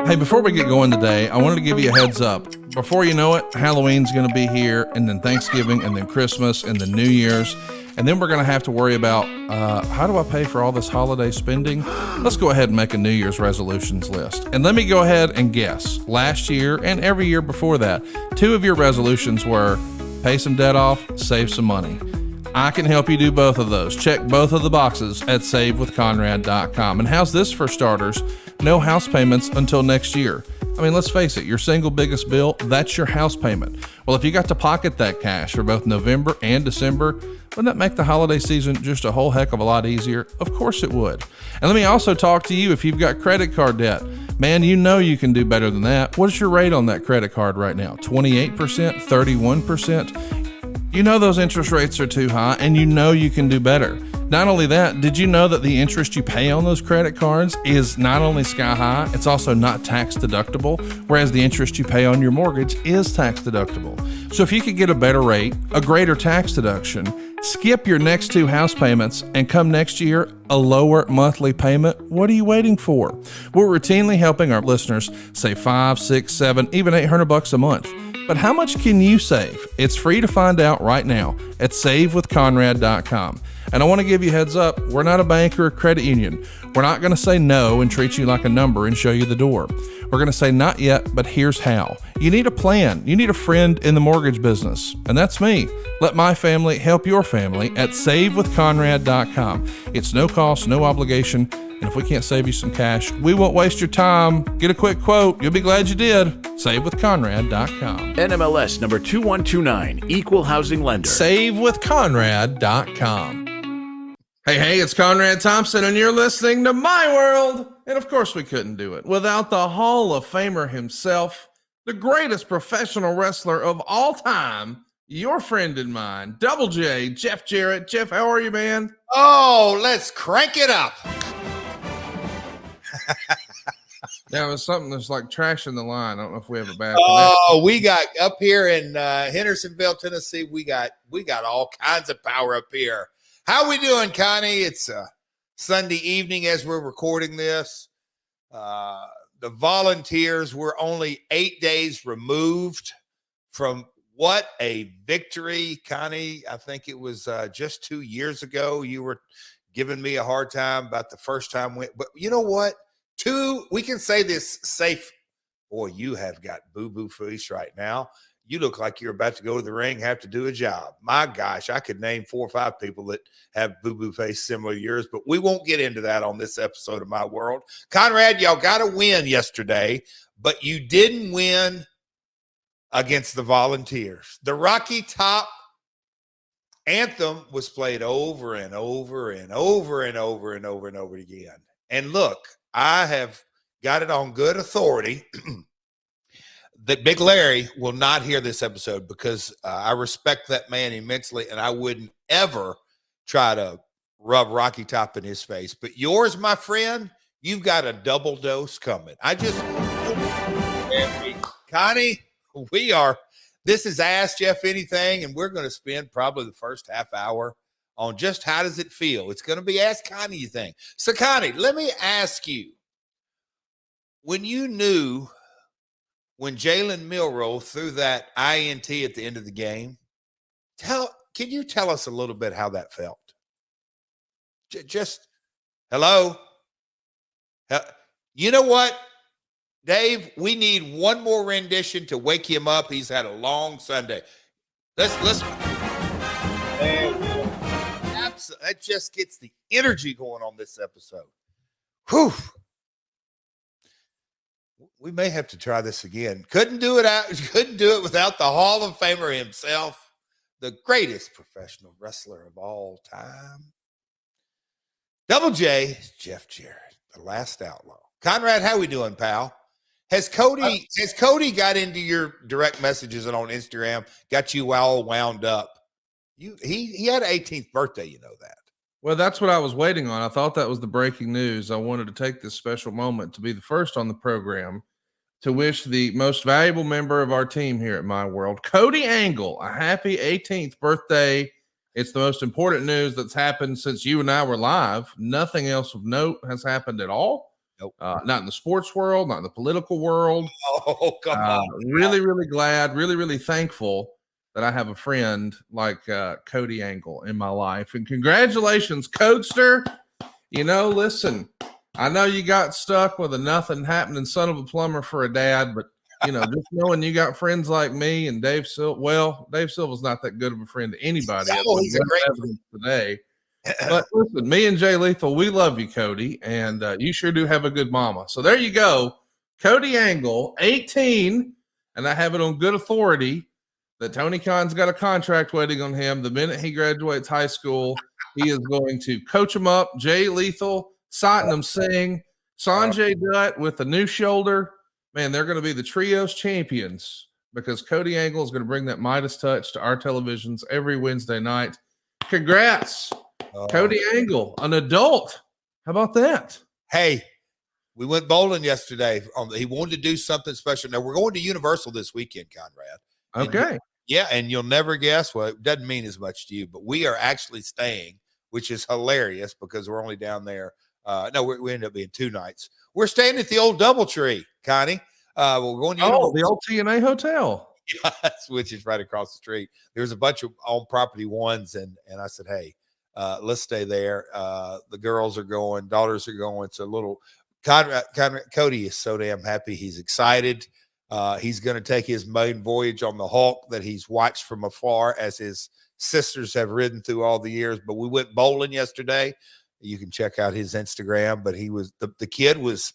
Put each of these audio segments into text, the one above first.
Hey, before we get going today, I wanted to give you a heads up. Before you know it, Halloween's going to be here, and then Thanksgiving, and then Christmas, and then New Year's. And then we're going to have to worry about, how do I pay for all this holiday spending? Let's go ahead and make a New Year's resolutions list. And let me go ahead and guess. Last year and every year before that, 2 of your resolutions were pay some debt off, save some money. I can help you do both of those. Check both of the boxes at savewithconrad.com. And how's this for starters? No house payments until next year. I mean, let's face it, your single biggest bill, that's your house payment. Well, if you got to pocket that cash for both November and December, wouldn't that make the holiday season just a whole heck of a lot easier? Of course it would. And let me also talk to you if you've got credit card debt. Man, you know you can do better than that. What's your rate on that credit card right now? 28%, 31%? You know those interest rates are too high, and you know you can do better. Not only that, did you know that the interest you pay on those credit cards is not only sky high, it's also not tax deductible, whereas the interest you pay on your mortgage is tax deductible. So if you could get a better rate, a greater tax deduction, skip your next 2 house payments, and come next year, a lower monthly payment, what are you waiting for? We're routinely helping our listeners save $5, $6, $7, even $800 a month. But how much can you save? It's free to find out right now at savewithconrad.com. And I want to give you a heads up, we're not a bank or a credit union. We're not going to say no and treat you like a number and show you the door. We're going to say not yet, but here's how. You need a plan. You need a friend in the mortgage business. And that's me. Let my family help your family at savewithconrad.com. It's no cost, no obligation. And if we can't save you some cash, we won't waste your time. Get a quick quote. You'll be glad you did. SaveWithConrad.com. NMLS number 2129, Equal Housing Lender. SaveWithConrad.com. Hey, it's Conrad Thompson, and you're listening to My World. And of course, we couldn't do it without the Hall of Famer himself, the greatest professional wrestler of all time, your friend and mine, Double J, Jeff Jarrett. Jeff, how are you, man? Oh, let's crank it up. Yeah, it was something that's like trash in the line. I don't know if we have a bad connection. We got up here in Hendersonville, Tennessee. We got all kinds of power up here. How we doing, Connie? It's Sunday evening as we're recording this. The Volunteers were only 8 days removed from what a victory, Connie. I think it was just 2 years ago. You were giving me a hard time about the first time win. But you know what? We can say this safe. Boy, you have got boo-boo face right now. You look like you're about to go to the ring, have to do a job. My gosh, I could name 4 or 5 people that have boo-boo face similar to yours, but we won't get into that on this episode of My World. Conrad, y'all got to win yesterday, but you didn't win against the Volunteers. The Rocky Top anthem was played over and over and over and over and over and over again. And look, I have got it on good authority that Big Larry will not hear this episode because I respect that man immensely, and I wouldn't ever try to rub Rocky Top in his face. But yours, my friend, you've got a double dose coming. Connie, this is Ask Jeff Anything, and we're going to spend probably the first half hour on just how does it feel. It's going to be Ask Connie thing. So, Connie, let me ask you, when you knew when Jalen Milroe threw that INT at the end of the game, can you tell us a little bit how that felt? Just, hello? You know what, Dave? We need one more rendition to wake him up. He's had a long Sunday. Let's. That just gets the energy going on this episode. Whew. We may have to try this again. Couldn't do it without the Hall of Famer himself, the greatest professional wrestler of all time. Double J, Jeff Jarrett, the last outlaw. Conrad, how we doing, pal? Has Cody got into your direct messages and on Instagram, got you all wound up? He had an 18th birthday, you know that. Well, that's what I was waiting on. I thought that was the breaking news. I wanted to take this special moment to be the first on the program to wish the most valuable member of our team here at My World, Cody Angle, a happy 18th birthday. It's the most important news that's happened since you and I were live. Nothing else of note has happened at all. Nope. Not in the sports world, not in the political world. Oh, come on. Really, really glad, really, really thankful that I have a friend like Cody Angle in my life. And congratulations, Codester. Listen, I know you got stuck with a nothing happening son of a plumber for a dad, but just knowing you got friends like me and Dave Silva. Well, Dave Silva's not that good of a friend to anybody. No, he's a great friend today. But listen, me and Jay Lethal, we love you, Cody, and you sure do have a good mama. So there you go, Cody Angle, 18, and I have it on good authority that Tony Khan's got a contract waiting on him. The minute he graduates high school, he is going to coach him up. Jay Lethal, Satnam Singh, Sanjay Dutt with the new shoulder. Man, they're going to be the trios champions because Cody Angle is going to bring that Midas touch to our televisions every Wednesday night. Congrats, Cody Angle, an adult. How about that? Hey, we went bowling yesterday. He wanted to do something special. Now, we're going to Universal this weekend, Conrad. Okay. And you'll never guess what. It doesn't mean as much to you, but we are actually staying, which is hilarious because we're only down there. We end up being 2 nights. We're staying at the old Doubletree, Connie. We're going to the old TNA hotel. Yes, which is right across the street. There's a bunch of on-property ones, and I said, hey, let's stay there. The girls are going, daughters are going. It's a little Cody is so damn happy. He's excited. He's going to take his maiden voyage on the Hulk that he's watched from afar as his sisters have ridden through all the years. But we went bowling yesterday. You can check out his Instagram. But he was the kid was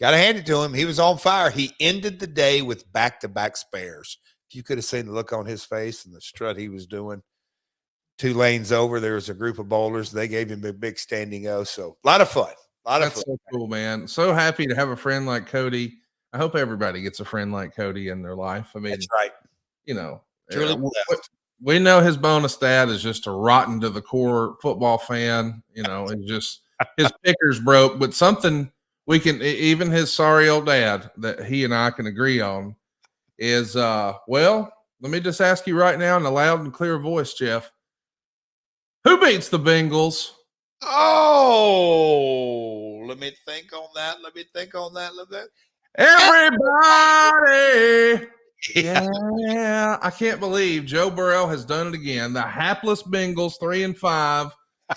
got to hand it to him. He was on fire. He ended the day with back-to-back spares. If you could have seen the look on his face and the strut he was doing. 2 lanes over, there was a group of bowlers. They gave him a big standing O. So a lot of fun. That's so cool, man. So happy to have a friend like Cody. I hope everybody gets a friend like Cody in their life. I mean, that's right. Truly we know his bonus dad is just a rotten to the core football fan. It's just his picker's broke, but something we can, even his sorry old dad that he and I can agree on is, let me just ask you right now in a loud and clear voice, Jeff, who beats the Bengals? Oh, let me think on that. Everybody. Yeah. I can't believe Joe Burrow has done it again. The hapless Bengals, 3-5.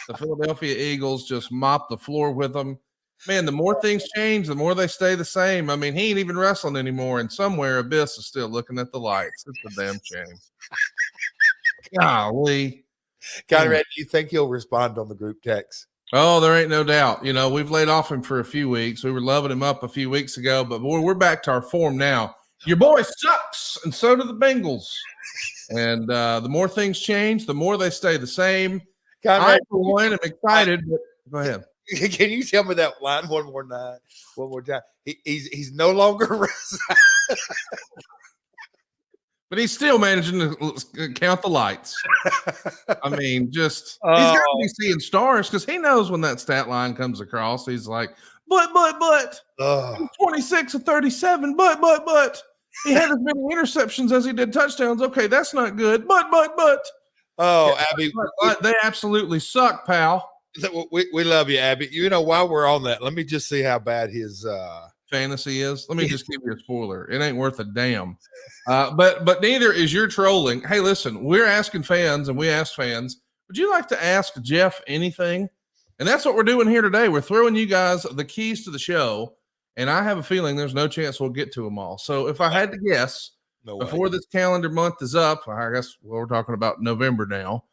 The Philadelphia Eagles just mopped the floor with them. Man, the more things change, the more they stay the same. I mean, he ain't even wrestling anymore, and somewhere Abyss is still looking at the lights. It's a damn shame. Golly. Conrad, do you think he'll respond on the group text? Oh, there ain't no doubt. We've laid off him for a few weeks. We were loving him up a few weeks ago, but boy, we're back to our form now. Your boy sucks, and so do the Bengals. And the more things change, the more they stay the same. Conrad, I'm excited. But go ahead. Can you tell me that line one more time? He's no longer but he's still managing to count the lights. I mean, he's got to be seeing stars because he knows when that stat line comes across, he's like, but 26 of 37, but he had as many interceptions as he did touchdowns. Okay, that's not good. But. Abby, they absolutely suck, pal. We love you, Abby. While we're on that, let me just see how bad his fantasy is. Let me just give you a spoiler. It ain't worth a damn. But neither is your trolling. Hey, listen, we're asking fans, and we asked fans, would you like to ask Jeff anything? And that's what we're doing here today. We're throwing you guys the keys to the show, and I have a feeling there's no chance we'll get to them all. So if I had to guess, before this calendar month is up, I guess we're talking about November now,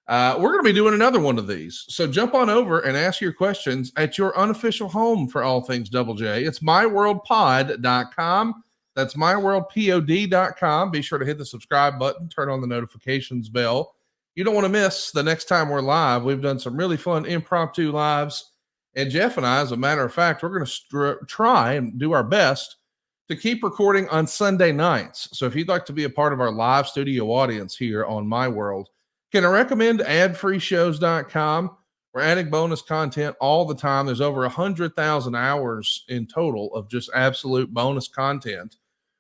we're going to be doing another one of these. So jump on over and ask your questions at your unofficial home for all things Double J. It's myworldpod.com. That's myworldpod.com. Be sure to hit the subscribe button, turn on the notifications bell. You don't want to miss the next time we're live. We've done some really fun impromptu lives. And Jeff and I, as a matter of fact, we're going to try and do our best to keep recording on Sunday nights. So if you'd like to be a part of our live studio audience here on My World, can I recommend adfreeshows.com? We're adding bonus content all the time. There's over 100,000 hours in total of just absolute bonus content.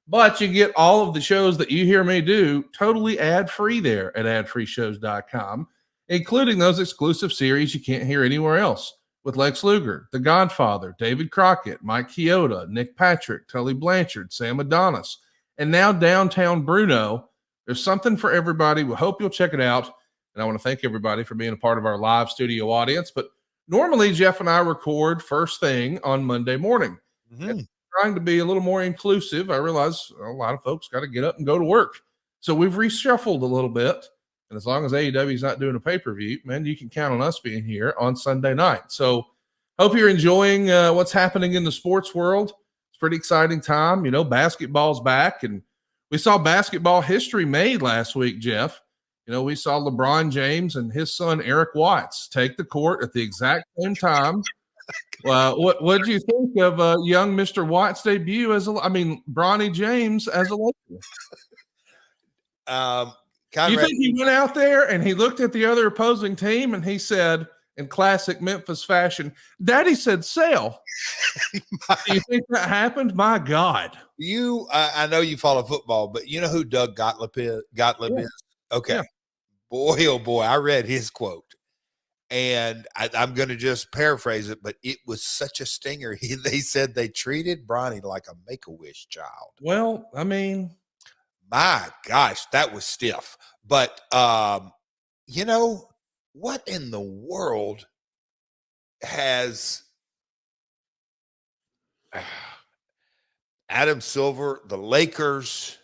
But you get all of the shows that you hear me do totally ad-free there at adfreeshows.com, including those exclusive series you can't hear anywhere else. with Lex Luger, The Godfather, David Crockett, Mike Chioda, Nick Patrick, Tully Blanchard, Sam Adonis, and now Downtown Bruno. There's something for everybody. We hope you'll check it out. And I want to thank everybody for being a part of our live studio audience. But normally, Jeff and I record first thing on Monday morning. Mm-hmm. Trying to be a little more inclusive, I realize a lot of folks got to get up and go to work. So we've reshuffled a little bit. And as long as AEW is not doing a pay-per-view, man, you can count on us being here on Sunday night. So hope you're enjoying what's happening in the sports world. It's a pretty exciting time. You know, basketball's back, and we saw basketball history made last week, Jeff. You know, we saw LeBron James and his son Eric Watts take the court at the exact same time. What did you think of young Mr. Watts' debut Bronny James as a Laker? Conrad, You think he went out there and he looked at the other opposing team and he said, in classic Memphis fashion, "Daddy said sail." Do you think that happened? My God. I know you follow football, but you know who Doug Gottlieb is? Okay. Yeah. Boy, oh boy, I read his quote. And I'm going to just paraphrase it, but it was such a stinger. They said they treated Bronny like a Make-A-Wish child. Well, I mean, my gosh, that was stiff. But, you know, what in the world has Adam Silver, the Lakers,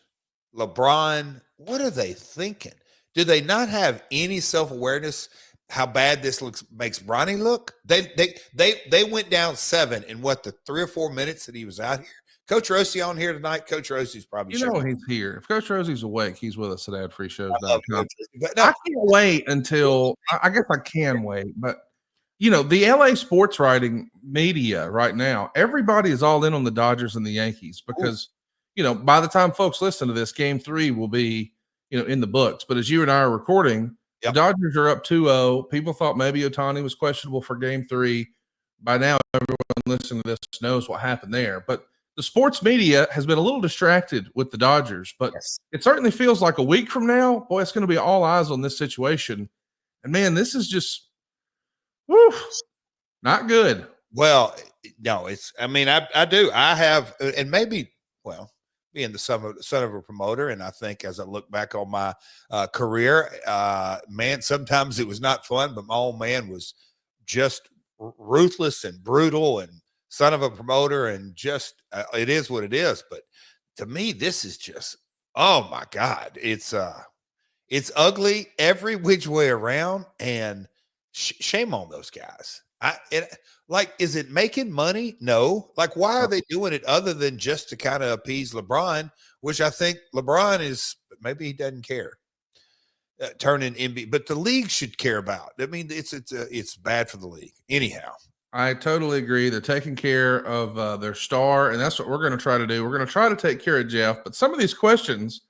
LeBron, what are they thinking? Do they not have any self-awareness how bad this makes Bronny look? They went down 7 in the 3 or 4 minutes that he was out here. Coach Rosie on here tonight. Coach Rosie's probably he's here. If Coach Rosie's awake, he's with us at adfreeshows.com. But no, I can't wait until I guess I can wait, but you know, the LA sports writing media right now, everybody is all in on the Dodgers and the Yankees because you know, by the time folks listen to this, game 3 will be, you know, in the books. But as you and I are recording, the Dodgers are up 2-0. People thought maybe Ohtani was questionable for game 3. By now, everyone listening to this knows what happened there. But the sports media has been a little distracted with the Dodgers. But it certainly feels like a week from now, boy, it's going to be all eyes on this situation. And, man, this is just not good. Well, no, I do. I have, and maybe, being the son of a promoter, and I think as I look back on my career, man, sometimes it was not fun, but my old man was just ruthless and brutal and son of a promoter, and just it is what it is. But to me, this is just, oh my God, it's ugly every which way around, and shame on those guys. Is it making money? No. Like, why are they doing it other than just to kind of appease LeBron, which I think LeBron is, maybe he doesn't care. Turning NBA, but the league should care about. I mean, it's bad for the league. Anyhow. I totally agree. They're taking care of their star, and that's what we're going to try to do. We're going to try to take care of Jeff, but some of these questions,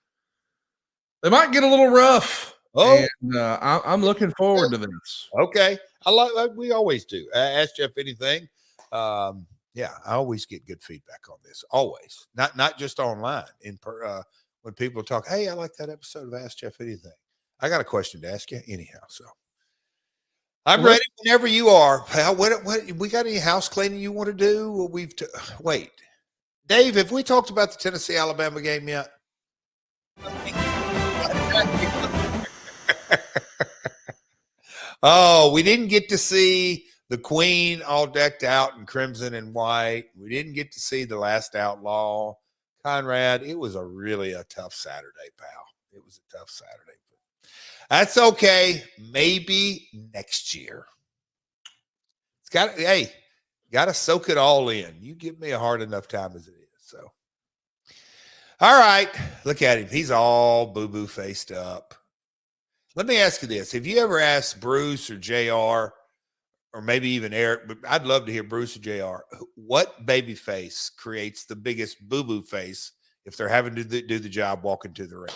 they might get a little rough. Oh, and I'm looking forward to this. Okay. Like we always do. Ask Jeff anything. I always get good feedback on this. Always. Not just online. When people talk, hey, I like that episode of Ask Jeff Anything. I got a question to ask you anyhow. So I'm ready whenever you are. What we got any house cleaning you want to do? Wait. Dave, have we talked about the Tennessee-Alabama game yet? Oh, we didn't get to see the Queen all decked out in crimson and white. We didn't get to see the last outlaw. Conrad, it was really a tough Saturday, pal. It was a tough Saturday. That's okay. Maybe next year. Got to soak it all in. You give me a hard enough time as it is. So, all right. Look at him. He's all boo-boo faced up. Let me ask you this. Have you ever asked Bruce or JR, or maybe even Eric, but I'd love to hear Bruce or JR, what baby face creates the biggest boo-boo face if they're having to do the job walking to the ring?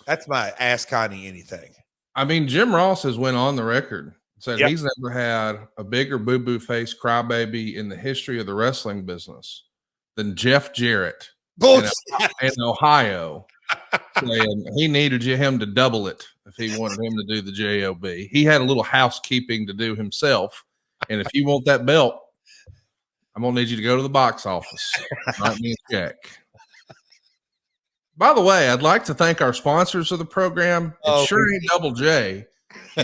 That's my Ask Connie anything. I mean, Jim Ross has went on the record, said he's never had a bigger boo-boo face crybaby in the history of the wrestling business than Jeff Jarrett in Ohio. Saying he needed him to double it if he wanted him to do the job. He had a little housekeeping to do himself, And if you want that belt, I'm going to need you to go to the box office. Write me a check. By the way, I'd like to thank our sponsors of the program. It sure ain't Double J,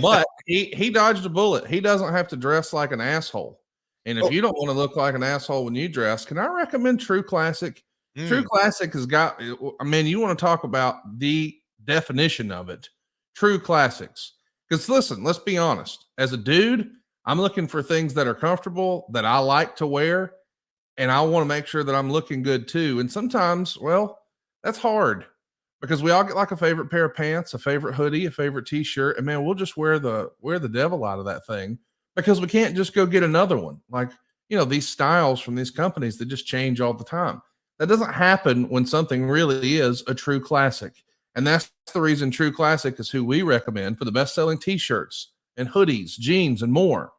but he dodged a bullet. He doesn't have to dress like an asshole. And if you don't want to look like an asshole when you dress, can I recommend True Classic? True Classic has got, I mean, you want to talk about the definition of it. True Classics. Because listen, let's be honest. As a dude, I'm looking for things that are comfortable, that I like to wear, and I want to make sure that I'm looking good too. And sometimes, well, that's hard because we all get like a favorite pair of pants, a favorite hoodie, a favorite t-shirt, and man, we'll just wear the devil out of that thing because we can't just go get another one. Like, you know, these styles from these companies that just change all the time. That doesn't happen when something really is a true classic. And that's the reason True Classic is who we recommend for the best-selling t-shirts and hoodies, jeans, and more.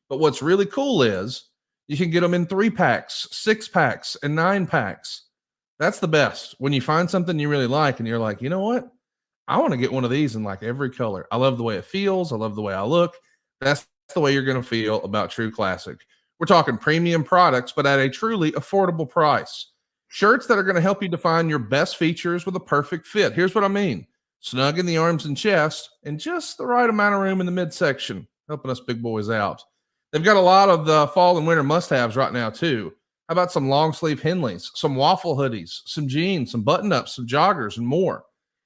But what's really cool is you can get them in 3-packs, 6-packs, and 9-packs. That's the best. When you find something you really like and you're like, you know what? I want to get one of these in like every color. I love the way it feels. I love the way I look. That's the way you're going to feel about True Classic. We're talking premium products, but at a truly affordable price. Shirts that are going to help you define your best features with a perfect fit. Here's what I mean. Snug in the arms and chest and just the right amount of room in the midsection, helping us big boys out. They've got a lot of the fall and winter must-haves right now too. How about some long sleeve Henleys, some waffle hoodies, some jeans, some button-ups, some joggers, and more?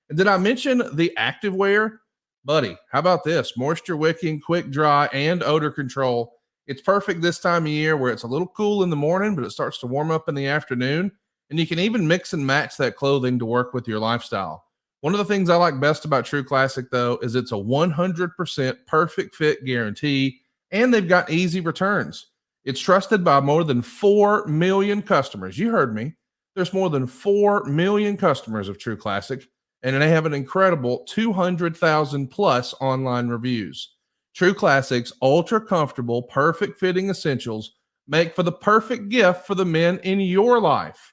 And did I mention the active wear? Buddy, how about this? Moisture wicking, quick dry, and odor control. It's perfect this time of year where it's a little cool in the morning, but it starts to warm up in the afternoon. And you can even mix and match that clothing to work with your lifestyle. One of the things I like best about True Classic, though, is it's a 100% perfect fit guarantee, and they've got easy returns. It's trusted by more than 4 million customers. You heard me. There's more than 4 million customers of True Classic, and they have an incredible 200,000 plus online reviews. True Classic's ultra comfortable, perfect fitting essentials make for the perfect gift for the men in your life.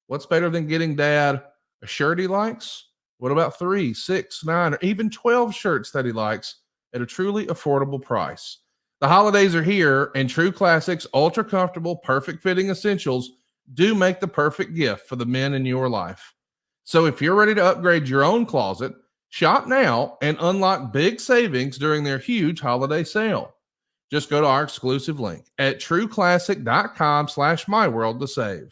What's better than getting dad a shirt he likes? What about 3, 6, 9, or even 12 shirts that he likes at a truly affordable price? The holidays are here, and True Classic's ultra comfortable, perfect fitting essentials do make the perfect gift for the men in your life. So if you're ready to upgrade your own closet, shop now and unlock big savings during their huge holiday sale. Just go to our exclusive link at trueclassic.com/myworld to save.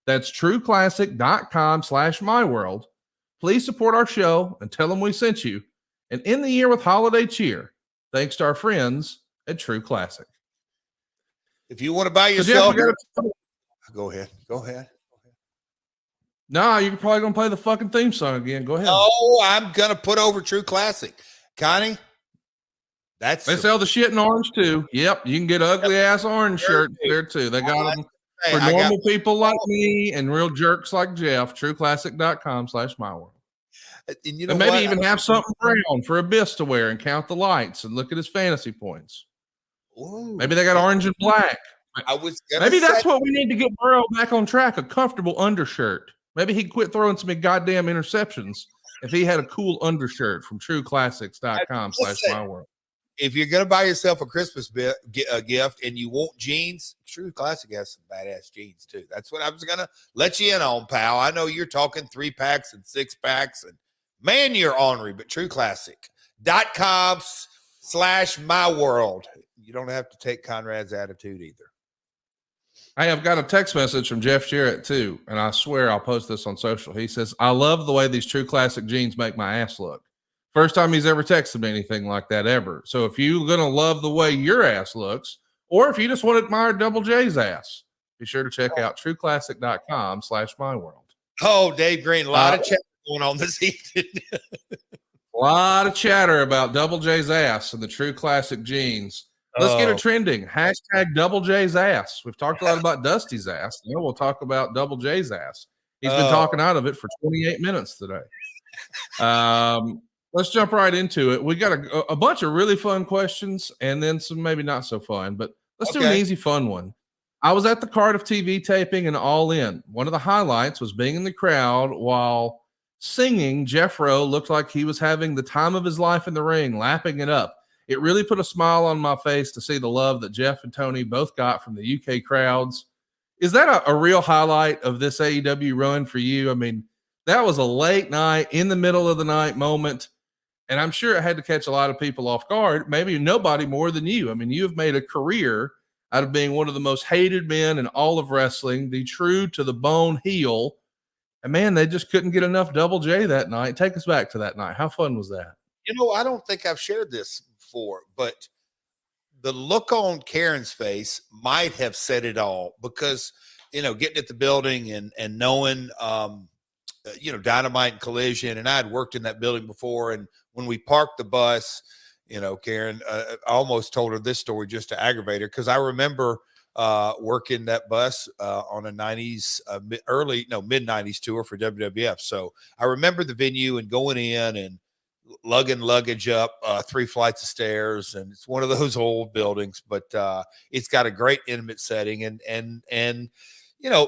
That's trueclassic.com/myworld. Please support our show and tell them we sent you. And end the year with holiday cheer, thanks to our friends at True Classic. If you want to buy yourself, Jeff, go ahead. Nah, you're probably gonna play the fucking theme song again. Go ahead. No, I'm gonna put over True Classic. Connie, they sell the shit in orange too. Yep, you can get ugly ass orange shirts there too. They got them for normal people like me and real jerks like Jeff. Trueclassic.com/myworld. And you know, maybe even have something brown for Abyss to wear and count the lights and look at his fantasy points. Ooh, maybe they got orange and black. Maybe that's what we need to get Burrow back on track, a comfortable undershirt. Maybe he'd quit throwing so many goddamn interceptions if he had a cool undershirt from trueclassics.com/myworld. If you're going to buy yourself a Christmas gift and you want jeans, True Classic has some badass jeans too. That's what I was going to let you in on, pal. I know you're talking 3-packs and 6-packs, and man, you're ornery, but trueclassic.com/myworld. You don't have to take Conrad's attitude either. Hey, I've got a text message from Jeff Jarrett too, and I swear I'll post this on social. He says, I love the way these True Classic jeans make my ass look. First time he's ever texted me anything like that ever. So if you're going to love the way your ass looks, or if you just want to admire Double J's ass, be sure to check out trueclassic.com/myworld. Oh, Dave Green, a lot of chat going on this evening. A lot of chatter about Double J's ass and the True Classic jeans. Let's get it trending. Hashtag Double J's ass. We've talked a lot about Dusty's ass. Now we'll talk about Double J's ass. He's been talking out of it for 28 minutes today. Let's jump right into it. We got a bunch of really fun questions and then some maybe not so fun, but let's do an easy, fun one. I was at the Cardiff TV taping and All In. One of the highlights was being in the crowd while singing. Jeff Rowe looked like he was having the time of his life in the ring, lapping it up. It really put a smile on my face to see the love that Jeff and Tony both got from the UK crowds. Is that a real highlight of this AEW run for you? I mean, that was a late night, in the middle of the night moment, and I'm sure it had to catch a lot of people off guard, maybe nobody more than you. I mean, you have made a career out of being one of the most hated men in all of wrestling, the true to the bone heel. And man, they just couldn't get enough Double J that night. Take us back to that night. How fun was that? I don't think I've shared this before, but the look on Karen's face might have said it all, because, getting at the building and knowing, Dynamite and Collision, and I had worked in that building before. And when we parked the bus, Karen, I almost told her this story just to aggravate her, because I remember working that bus on a mid 90s tour for WWF. So I remember the venue and going in and lugging luggage up 3 flights of stairs, and it's one of those old buildings, but it's got a great intimate setting, and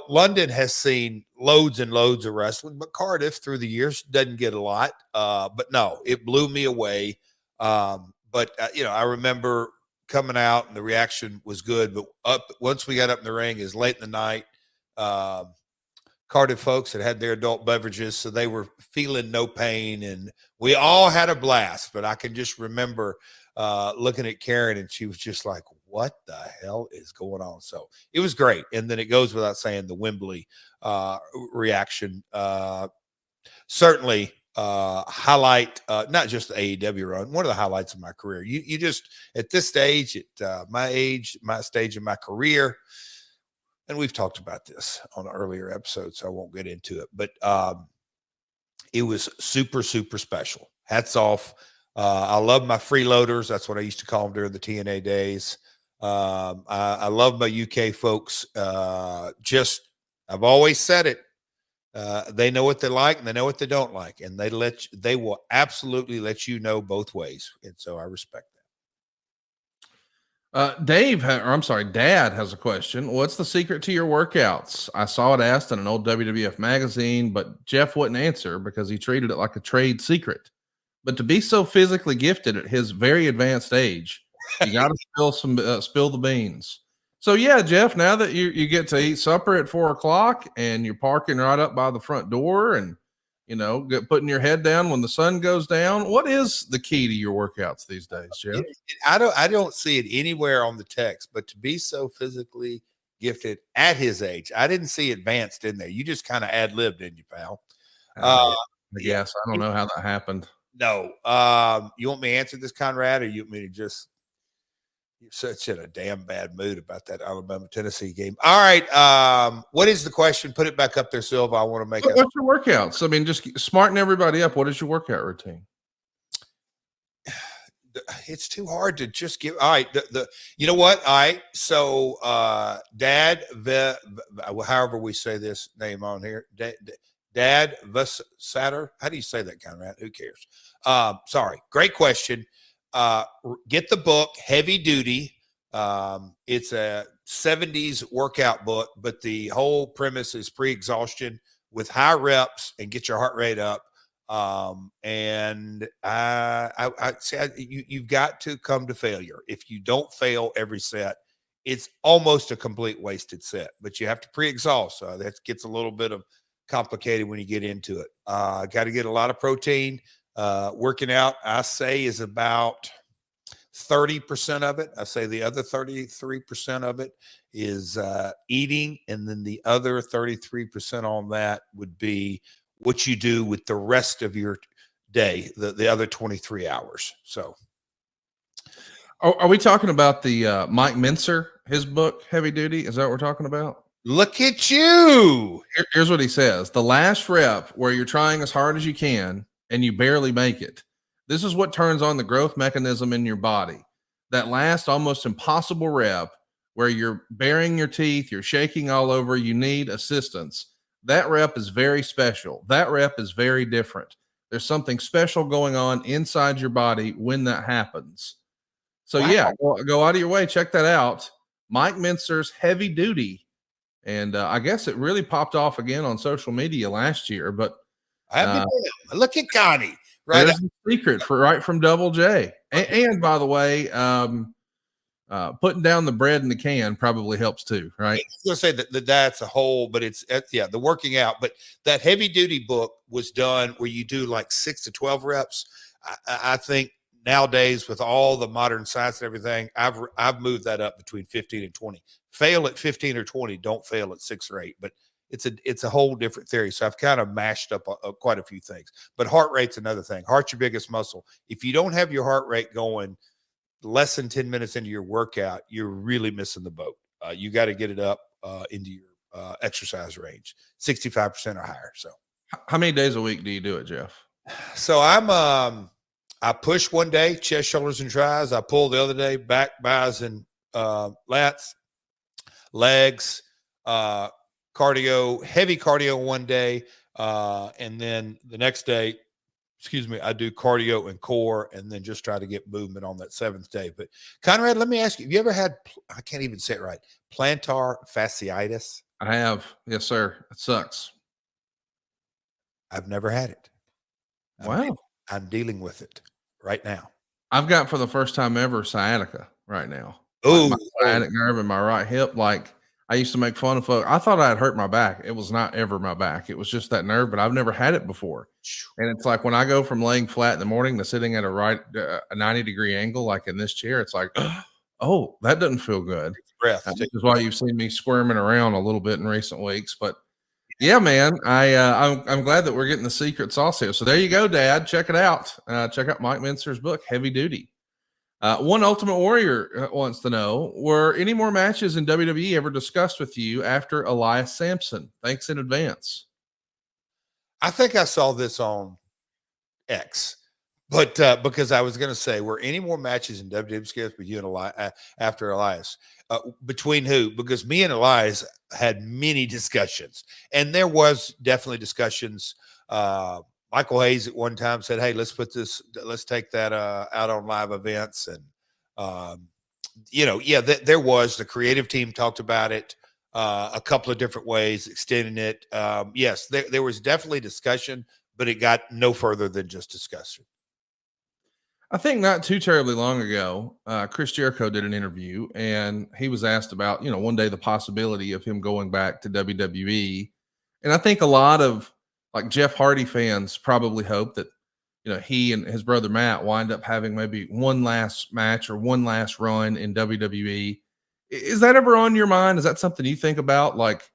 London has seen loads and loads of wrestling, but Cardiff through the years doesn't get a lot. But no, it blew me away. But I remember coming out and the reaction was good, but once we got up in the ring, is late in the night. Cardiff folks had their adult beverages, so they were feeling no pain, and we all had a blast. But I can just remember looking at Karen, and she was just like, what the hell is going on? So it was great. And then it goes without saying, the Wembley reaction, certainly highlight, not just the AEW run, one of the highlights of my career. You just, at this stage, at my age, my stage of my career, and we've talked about this on an earlier episode, so I won't get into it, but it was super, super special. Hats off. I love my freeloaders. That's what I used to call them during the TNA days. I love my UK folks. I've always said it. They know what they like and they know what they don't like, and they will absolutely let you know both ways. And so I respect that. Dad has a question. What's the secret to your workouts? I saw it asked in an old WWF magazine, but Jeff wouldn't answer because he treated it like a trade secret. But to be so physically gifted at his very advanced age, you got to spill the beans. So yeah, Jeff, now that you get to eat supper at 4:00 and you're parking right up by the front door, and putting your head down when the sun goes down, what is the key to your workouts these days, Jeff? I don't see it anywhere on the text, but to be so physically gifted at his age, I didn't see advanced in there. You just kind of ad-libbed, didn't you, pal? I guess. I don't know how that happened. No. You want me to answer this, Conrad, or you want me to just? You're such in a damn bad mood about that Alabama-Tennessee game. All right. What is the question? Put it back up there, Silva. I want to make What's your workouts? I mean, just smarten everybody up. What is your workout routine? It's too hard to just give. All right. You know what? All right. So, Dad, however we say this name on here, Dad Vesatter. How do you say that, Conrad? Who cares? Sorry. Great question. Get the book, Heavy Duty. It's a 70s workout book, but the whole premise is pre-exhaustion with high reps and get your heart rate up. And I say you've got to come to failure. If you don't fail every set, it's almost a complete wasted set, but you have to pre-exhaust. So that gets a little bit of complicated when you get into it. Got to get a lot of protein. Working out, I say, is about 30% of it. I say the other 33% of it is eating, and then the other 33% on that would be what you do with the rest of your day, the other 23 hours. So are we talking about the Mike Mincer, his book, Heavy Duty? Is that what we're talking about? Look at you. Here's what he says. The last rep, where you're trying as hard as you can and you barely make it, this is what turns on the growth mechanism in your body. That last almost impossible rep where you're baring your teeth, you're shaking all over, you need assistance. That rep is very special. That rep is very different. There's something special going on inside your body when that happens. So wow. Yeah, go out of your way. Check that out. Mike Mincer's Heavy Duty. And I guess it really popped off again on social media last year, but look at Connie. Right. There's the secret for right from Double J. And by the way, putting down the bread in the can probably helps too, I right? was gonna say that that's a whole, but yeah, the working out. But that heavy duty book was done where you do like 6 to 12 reps. I think nowadays with all the modern science and everything, I've moved that up between 15 and 20. Fail at 15 or 20, don't fail at 6 or 8. But it's a whole different theory. So I've kind of mashed up quite a few things. But heart rate's another thing. Heart's your biggest muscle. If you don't have your heart rate going less than 10 minutes into your workout, you're really missing the boat. You got to get it up into your exercise range, 65% or higher. How many days a week do you do it, Jeff? So I push one day, chest, shoulders, and tries. I pull the other day, back, buys, and lats, legs, cardio, heavy cardio one day, and then the next day, I do cardio and core, and then just try to get movement on that 7th day. But Conrad, let me ask you, have you ever had, I can't even say it right, plantar fasciitis? I have. Yes, sir. It sucks. I've never had it. Wow. I'm dealing with it right now. I've got for the first time ever sciatica right now. Oh, my sciatic nerve in my right hip. Like I used to make fun of folks. I thought I had hurt my back. It was not ever my back. It was just that nerve, but I've never had it before. And it's like when I go from laying flat in the morning to sitting at a 90-degree angle, like in this chair, it's like, oh, that doesn't feel good. breath. This is why you've seen me squirming around a little bit in recent weeks. But yeah, man, I'm glad that we're getting the secret sauce here. So there you go, Dad. Check it out. Check out Mike Minster's book, Heavy Duty. One Ultimate Warrior wants to know, were any more matches in WWE ever discussed with you after Elias Sampson? Thanks in advance. I think I saw this on X, but because I was going to say, were any more matches in WWE discussed with you and Elias after Elias? Between who? Because me and Elias had many discussions, and there was definitely discussions. Michael Hayes at one time said, "Hey, let's take that out on live events." And, there was the creative team talked about it a couple of different ways, extending it. Yes, there was definitely discussion, but it got no further than just discussion. I think not too terribly long ago, Chris Jericho did an interview and he was asked about, one day the possibility of him going back to WWE. And I think a lot of like Jeff Hardy fans probably hope that, he and his brother Matt wind up having maybe one last match or one last run in WWE. Is that ever on your mind? Is that something you think about? Like,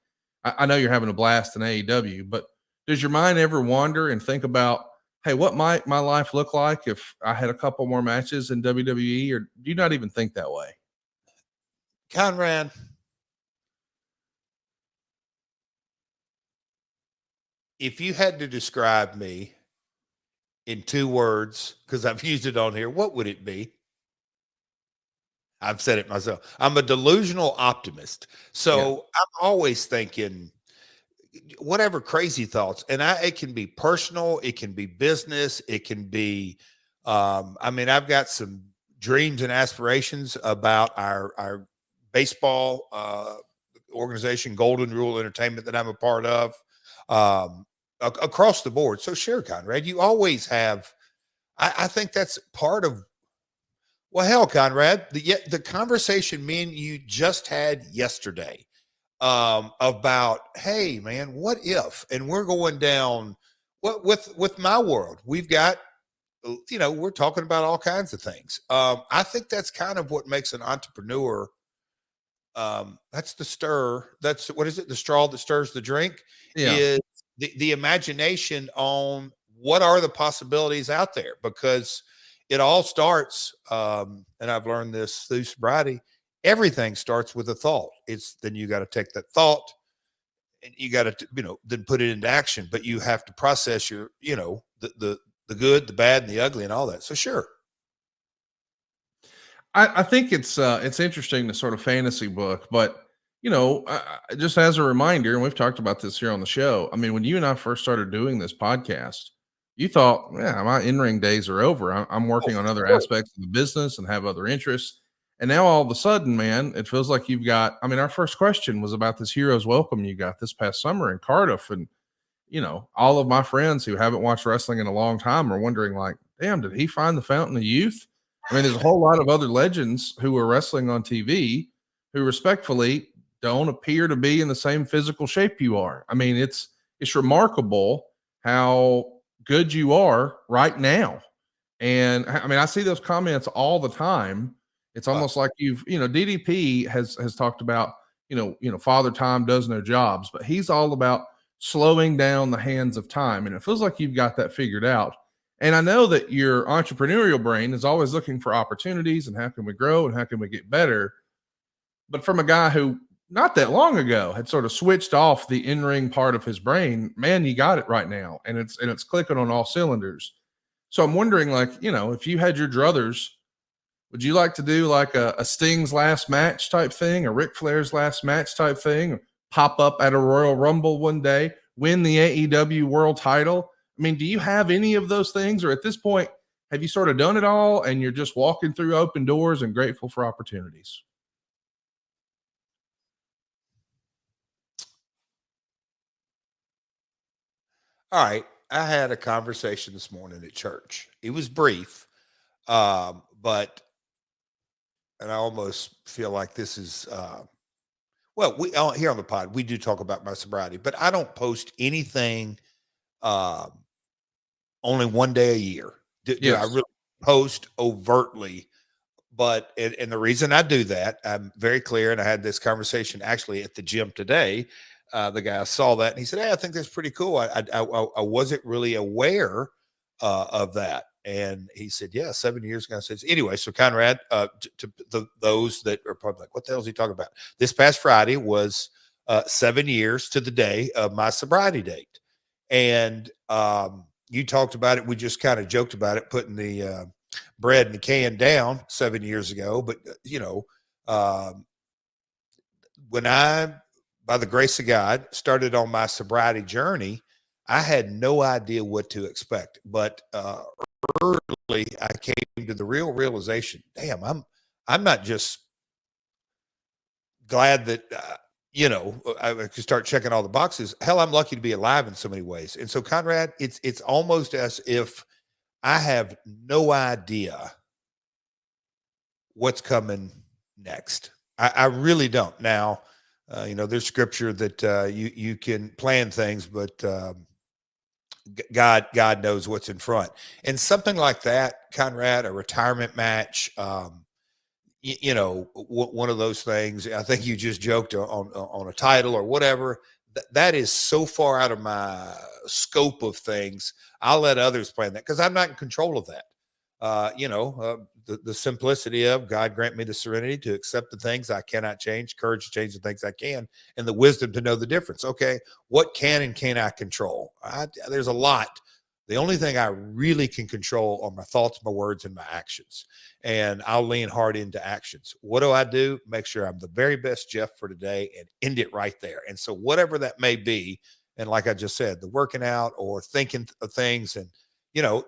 I know you're having a blast in AEW, but does your mind ever wander and think about, hey, what might my life look like if I had a couple more matches in WWE? Or do you not even think that way? Conrad, if you had to describe me in 2 words, because I've used it on here, what would it be? I've said it myself. I'm a delusional optimist. So I'm always thinking whatever crazy thoughts. And it can be personal, it can be business, it can be I've got some dreams and aspirations about our baseball organization, Golden Rule Entertainment, that I'm a part of. Across the board. So sure, Conrad, you always have, I think that's part of, well, hell, Conrad, the conversation me and you just had yesterday about, hey man, what if, and we're going down what with my world, we've got, we're talking about all kinds of things. I think that's kind of what makes an entrepreneur. That's the stir. That's, what is it? The straw that stirs the drink. Yeah. Is the imagination on what are the possibilities out there, because it all starts, and I've learned this through sobriety, everything starts with a thought. Then you got to take that thought and you got to, then put it into action, but you have to process your, the good, the bad, and the ugly and all that. So sure. I think it's interesting, the sort of fantasy book, but just as a reminder, and we've talked about this here on the show. I mean, when you and I first started doing this podcast, you thought, yeah, my in-ring days are over. I'm working on other aspects of the business and have other interests. And now all of a sudden, man, it feels like you've got, our first question was about this Heroes Welcome you got this past summer in Cardiff. And all of my friends who haven't watched wrestling in a long time are wondering, like, damn, did he find the fountain of youth? I mean, there's a whole lot of other legends who are wrestling on TV who respectfully don't appear to be in the same physical shape you are. I mean, it's remarkable how good you are right now. And I mean, I see those comments all the time. It's almost like DDP has talked about, Father Time does no jobs, but he's all about slowing down the hands of time. And it feels like you've got that figured out. And I know that your entrepreneurial brain is always looking for opportunities and how can we grow and how can we get better. But from a guy who not that long ago had sort of switched off the in-ring part of his brain, man, you got it right now. And it's clicking on all cylinders. So I'm wondering, like, if you had your druthers, would you like to do like a Sting's last match type thing, a Ric Flair's last match type thing, pop up at a Royal Rumble one day, win the AEW world title? I mean, do you have any of those things? Or at this point, have you sort of done it all and you're just walking through open doors and grateful for opportunities? All right. I had a conversation this morning at church. It was brief, but and I almost feel like this is we here on the pod we do talk about my sobriety, but I don't post anything only one day a year. Do I really post overtly? But and the reason I do that, I'm very clear, and I had this conversation actually at the gym today. The guy saw that and he said, "Hey, I think that's pretty cool. I wasn't really aware of that." And he said, "Yeah, 7 years ago." I said, "Anyway, so Conrad, those that are probably like, what the hell is he talking about?" This past Friday was 7 years to the day of my sobriety date, and you talked about it. We just kind of joked about it, putting the bread in the can down 7 years ago. But when I, by the grace of God, started on my sobriety journey, I had no idea what to expect. But early, I came to the real realization: damn, I'm not just glad that I could start checking all the boxes. Hell, I'm lucky to be alive in so many ways. And so, Conrad, it's almost as if I have no idea what's coming next. I really don't. Now, there's scripture that you can plan things, but God knows what's in front. And something like that, Conrad, a retirement match, one of those things. I think you just joked on a title or whatever. That is so far out of my scope of things. I'll let others plan that because I'm not in control of that. The simplicity of God grant me the serenity to accept the things I cannot change, courage to change the things I can, and the wisdom to know the difference. Okay, what can and cannot control? There's a lot. The only thing I really can control are my thoughts, my words, and my actions. And I'll lean hard into actions. What do? Make sure I'm the very best Jeff for today and end it right there. And so whatever that may be, and like I just said, the working out or thinking of things, and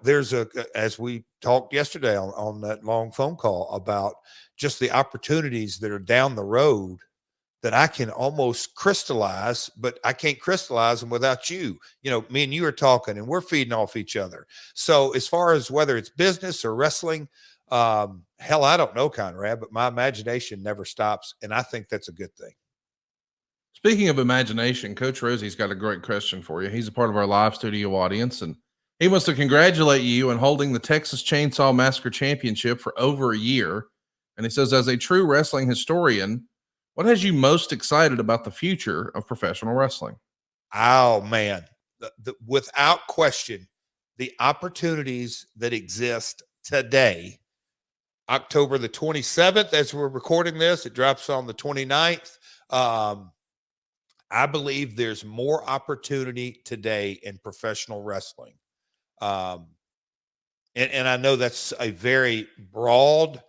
there's as we talked yesterday on that long phone call about just the opportunities that are down the road that I can almost crystallize, but I can't crystallize them without you. Me and you are talking and we're feeding off each other. So as far as whether it's business or wrestling, hell, I don't know, Conrad, but my imagination never stops. And I think that's a good thing. Speaking of imagination, Coach Rosie's got a great question for you. He's a part of our live studio audience, and he wants to congratulate you on holding the Texas Chainsaw Massacre Championship for over a year. And he says, as a true wrestling historian, what has you most excited about the future of professional wrestling? Oh, man. Without question, the opportunities that exist today, October the 27th, as we're recording this, it drops on the 29th. I believe there's more opportunity today in professional wrestling. And I know that's a very broad,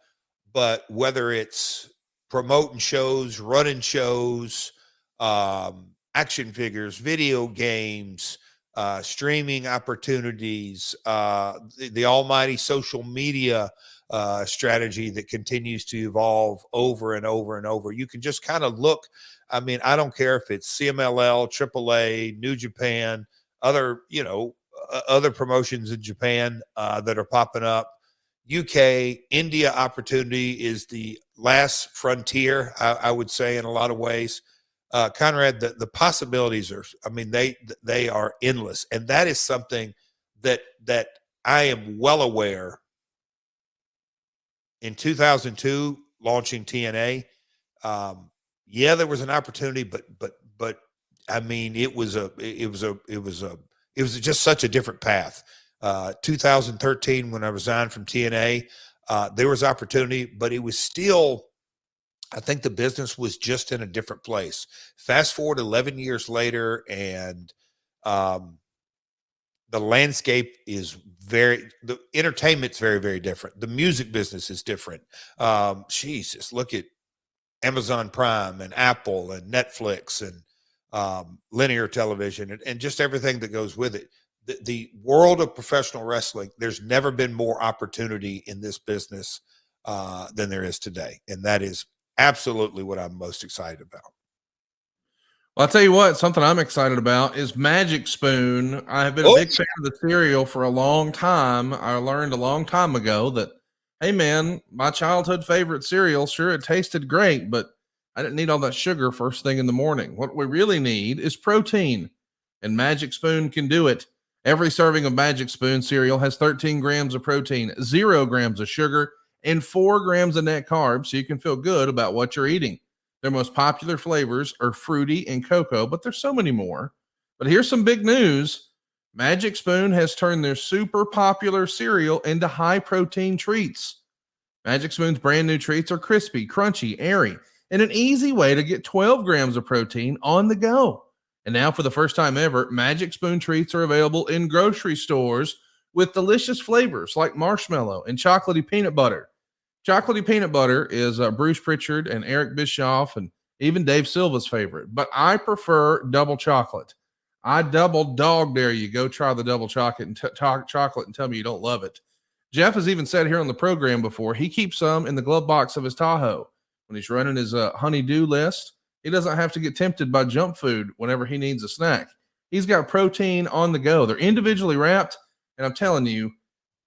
but whether it's promoting shows, running shows, action figures, video games, streaming opportunities, the almighty social media strategy that continues to evolve over and over and over. You can just kind of look. I mean, I don't care if it's CMLL, AAA, New Japan, other, other promotions in Japan that are popping up. UK, India opportunity is the last frontier, I would say, in a lot of ways. Conrad, the possibilities are, I mean, they are endless. And that is something that I am well aware. In 2002, launching TNA, yeah, there was an opportunity, but I mean, it was just such a different path. 2013, when I resigned from TNA, there was opportunity, but it was still, I think the business was just in a different place. Fast forward 11 years later, and the landscape is the entertainment's very, very different. The music business is different. Jesus, look at Amazon Prime and Apple and Netflix and linear television and just everything that goes with it. The world of professional wrestling, there's never been more opportunity in this business than there is today. And that is absolutely what I'm most excited about. Well, I'll tell you what, something I'm excited about is Magic Spoon. I have been a big fan of the cereal for a long time. I learned a long time ago that, hey man, my childhood favorite cereal, sure, it tasted great, but I didn't need all that sugar first thing in the morning. What we really need is protein, and Magic Spoon can do it. Every serving of Magic Spoon cereal has 13 grams of protein, 0 grams of sugar, and 4 grams of net carbs, so you can feel good about what you're eating. Their most popular flavors are fruity and cocoa, but there's so many more. But here's some big news. Magic Spoon has turned their super popular cereal into high protein treats. Magic Spoon's brand new treats are crispy, crunchy, airy, and an easy way to get 12 grams of protein on the go. And now, for the first time ever, Magic Spoon treats are available in grocery stores with delicious flavors like marshmallow and chocolatey peanut butter. Chocolatey peanut butter is Bruce Pritchard and Eric Bischoff and even Dave Silva's favorite, but I prefer double chocolate. I double dog dare you. Go try the double chocolate and chocolate and tell me you don't love it. Jeff has even said here on the program before, he keeps some in the glove box of his Tahoe. When he's running his honey-do list, he doesn't have to get tempted by junk food whenever he needs a snack. He's got protein on the go. They're individually wrapped, and I'm telling you,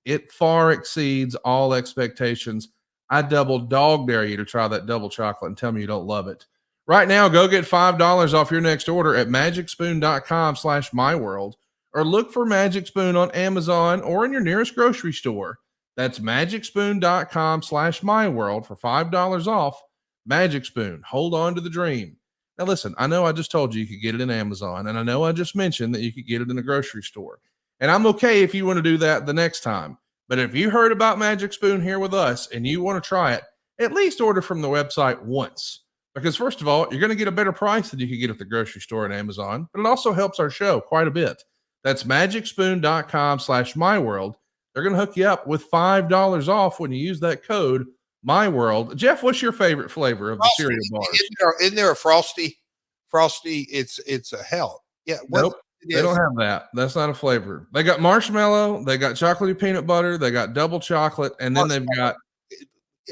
it far exceeds all expectations. I double dog dare you to try that double chocolate and tell me you don't love it. Right now, go get $5 off your next order at magicspoon.com/myworld, or look for Magic Spoon on Amazon or in your nearest grocery store. That's magicspoon.com/myworld for $5 off. Magic Spoon, hold on to the dream. Now listen, I know I just told you could get it in Amazon, and I know I just mentioned that you could get it in a grocery store. And I'm okay if you want to do that the next time. But if you heard about Magic Spoon here with us and you want to try it, at least order from the website once. Because first of all, you're going to get a better price than you could get at the grocery store and Amazon, but it also helps our show quite a bit. That's magicspoon.com/myworld. They're going to hook you up with $5 off when you use that code MyWorld. Jeff, what's your favorite flavor of the cereal bars? Isn't there a Frosty? Frosty, it's a hell. Yeah. Nope. They don't have that. That's not a flavor. They got marshmallow. They got chocolatey peanut butter. They got double chocolate. And then they've got,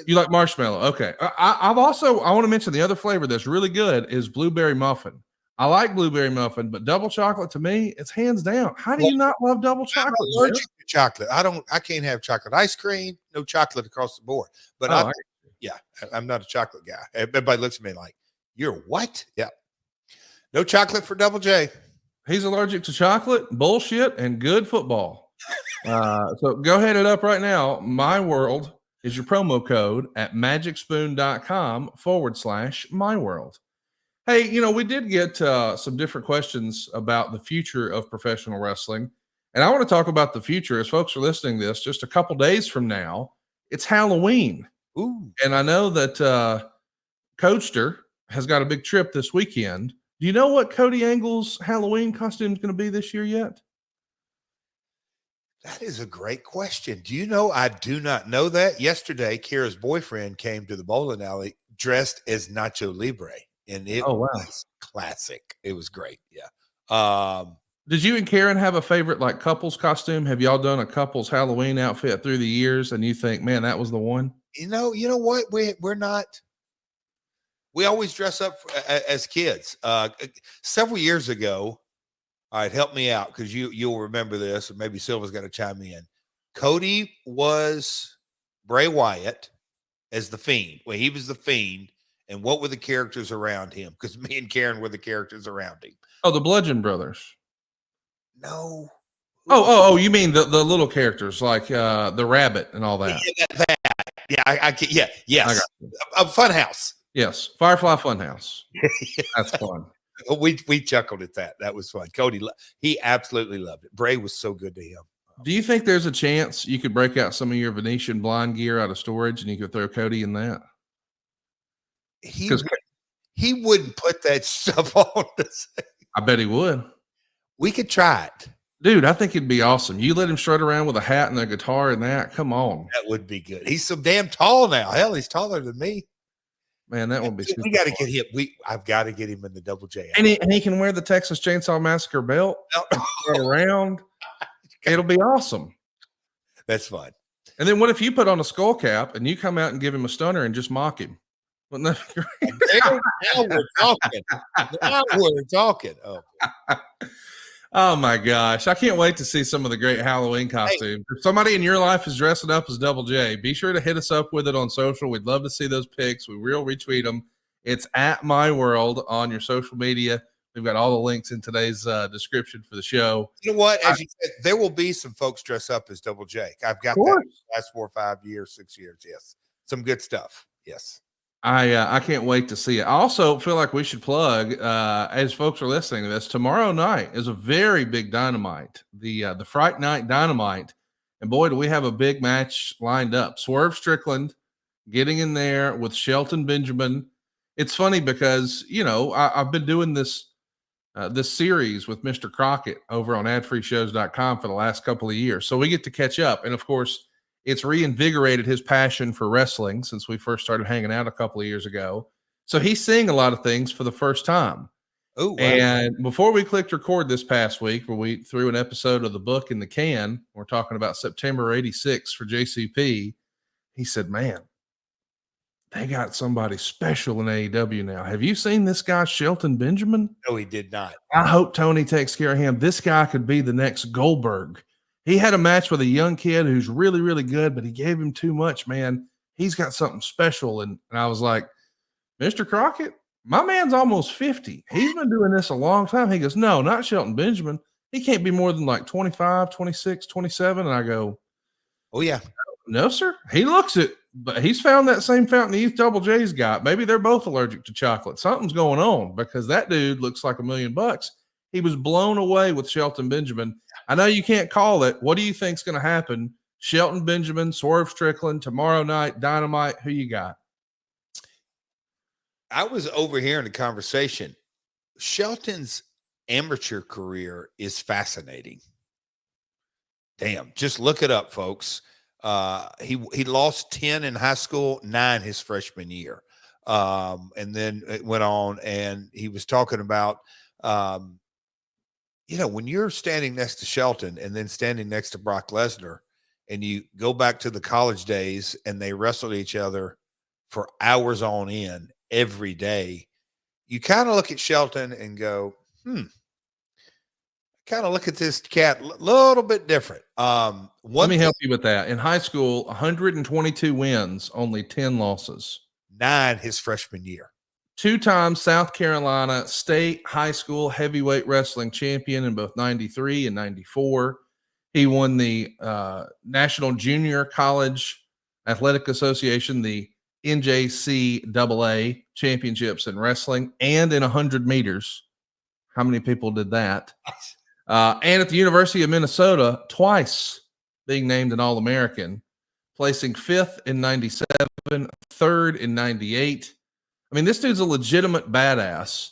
you like marshmallow. Okay. I want to mention the other flavor that's really good is blueberry muffin. I like blueberry muffin, but double chocolate to me, it's hands down. How do you not love double chocolate? I'm allergic to chocolate. I can't have chocolate ice cream, no chocolate across the board. But I'm not a chocolate guy. Everybody looks at me like, you're what? Yeah. No chocolate for Double J. He's allergic to chocolate, bullshit, and good football. So go ahead and up right now. My World is your promo code at magicspoon.com/myworld. Hey, we did get some different questions about the future of professional wrestling. And I want to talk about the future as folks are listening to this just a couple days from now. It's Halloween. Ooh. And I know that Coaster has got a big trip this weekend. Do you know what Cody Angle's Halloween costume is going to be this year yet? That is a great question. Do you know? I do not know that. Yesterday, Kira's boyfriend came to the bowling alley dressed as Nacho Libre, and it was classic. It was great. Yeah. Did you and Karen have a favorite like couples costume? Have y'all done a couples Halloween outfit through the years, and you think, man, that was the one? You know what? We're not. We always dress up as kids. Several years ago, All right, help me out because you'll remember this, or maybe Silva's got to chime in. Cody was Bray Wyatt as the Fiend. Well, he was the Fiend, and what were the characters around him? Because me and Karen were the characters around him. Oh, the Bludgeon Brothers. No. Oh, you mean the little characters like the rabbit and all that? Yeah, I yes. A Funhouse. Yes, Firefly Funhouse. That's fun. We chuckled at that. That was fun. Cody, he absolutely loved it. Bray was so good to him. Do you think there's a chance you could break out some of your Venetian blind gear out of storage and you could throw Cody in that? He wouldn't put that stuff on. I bet he would. We could try it. Dude, I think it'd be awesome. You let him strut around with a hat and a guitar and that. Come on. That would be good. He's so damn tall now. Hell, he's taller than me. Man, that would be super. We got to get him. I've got to get him in the Double J. And he can wear the Texas Chainsaw Massacre belt around. It'll be awesome. That's fun. And then what if you put on a skull cap and you come out and give him a stunner and just mock him? Wouldn't that be great? Now we're talking. Now we're talking. Oh my gosh. I can't wait to see some of the great Halloween costumes. If somebody in your life is dressing up as Double J, be sure to hit us up with it on social. We'd love to see those pics. We will retweet them. It's at My World on your social media. We've got all the links in today's description for the show. You know what? As you said, there will be some folks dress up as Double J. I've got that in the last 4 or 5 years, 6 years. Yes. Some good stuff. Yes. I can't wait to see it. I also feel like we should plug, as folks are listening to this, tomorrow night is a very big Dynamite, the Fright Night Dynamite. And boy, do we have a big match lined up. Swerve Strickland getting in there with Shelton Benjamin. It's funny because, I've been doing this series with Mr. Crockett over on adfreeshows.com for the last couple of years. So we get to catch up. And of course, it's reinvigorated his passion for wrestling since we first started hanging out a couple of years ago. So he's seeing a lot of things for the first time. Oh, wow. And before we clicked record this past week, where we threw an episode of the book in the can, we're talking about September 86 for JCP. He said, man, they got somebody special in AEW now. Have you seen this guy, Shelton Benjamin? No, he did not. I hope Tony takes care of him. This guy could be the next Goldberg. He had a match with a young kid who's really, really good, but he gave him too much, man. He's got something special. And I was like, Mr. Crockett, my man's almost 50. He's been doing this a long time. He goes, no, not Shelton Benjamin. He can't be more than like 25, 26, 27. And I go, oh, yeah. No, sir. He looks it, but he's found that same Fountain of Youth Double J's got. Maybe they're both allergic to chocolate. Something's going on because that dude looks like $1 million. He was blown away with Shelton Benjamin. I know you can't call it. What do you think's going to happen? Shelton Benjamin, Swerve Strickland, tomorrow night, Dynamite. Who you got? I was overhearing the conversation. Shelton's amateur career is fascinating. Damn, just look it up, folks. He lost 10 in high school, 9 his freshman year. And then it went on, and he was talking about, when you're standing next to Shelton and then standing next to Brock Lesnar, and you go back to the college days and they wrestled each other for hours on end every day, you kind of look at Shelton and go, kind of look at this cat a little bit different. Let me help you with that. In high school, 122 wins, only 10 losses. 9 his freshman year. 2-time South Carolina State High School Heavyweight Wrestling Champion in both 93 and 94. He won the National Junior College Athletic Association, the NJCAA championships in wrestling and in 100 meters. How many people did that? And at the University of Minnesota, twice being named an All-American, placing 5th in 97, 3rd in 98. I mean, this dude's a legitimate badass,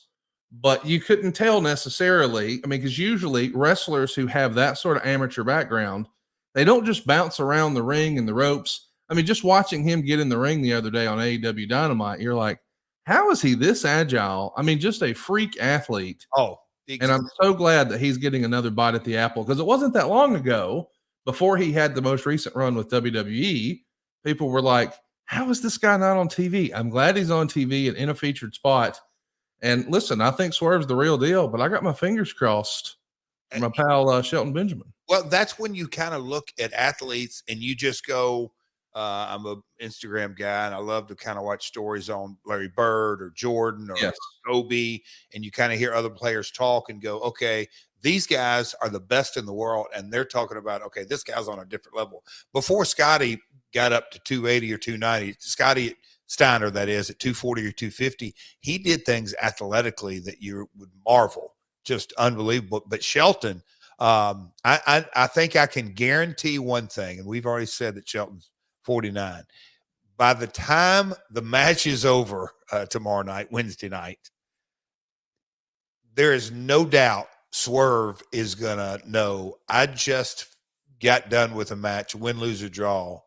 but you couldn't tell necessarily. I mean, because usually wrestlers who have that sort of amateur background, they don't just bounce around the ring and the ropes. I mean, just watching him get in the ring the other day on AEW Dynamite, you're like, how is he this agile? I mean, just a freak athlete. Oh, and I'm so glad that he's getting another bite at the apple, because it wasn't that long ago, before he had the most recent run with WWE, people were like, how is this guy not on TV? I'm glad he's on TV and in a featured spot. And listen, I think Swerve's the real deal, but I got my fingers crossed my pal Shelton Benjamin. Well, that's when you kind of look at athletes and you just go, I'm a Instagram guy and I love to kind of watch stories on Larry Bird or Jordan or Yes. Kobe, and you kind of hear other players talk and go, okay, these guys are the best in the world, and they're talking about, okay, this guy's on a different level. Before Scotty got up to 280 or 290, Scotty Steiner, that is, at 240 or 250, he did things athletically that you would marvel, just unbelievable. But Shelton, I think I can guarantee one thing, and we've already said that Shelton's 49. By the time the match is over tomorrow night, Wednesday night, there is no doubt Swerve is going to know, I just got done with a match, win, lose, or draw,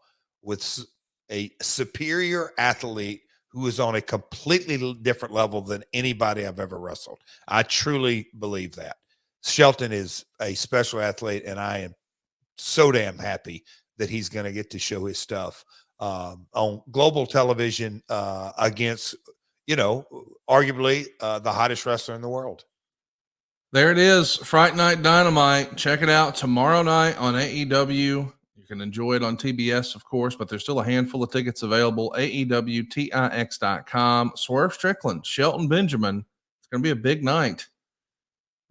with a superior athlete who is on a completely different level than anybody I've ever wrestled. I truly believe that. Shelton is a special athlete, and I am so damn happy that he's going to get to show his stuff on global television against, arguably the hottest wrestler in the world. There it is, Fright Night Dynamite. Check it out tomorrow night on AEW. You can enjoy it on TBS, of course, but there's still a handful of tickets available. AEWTIX.com. Swerve Strickland, Shelton Benjamin. It's going to be a big night.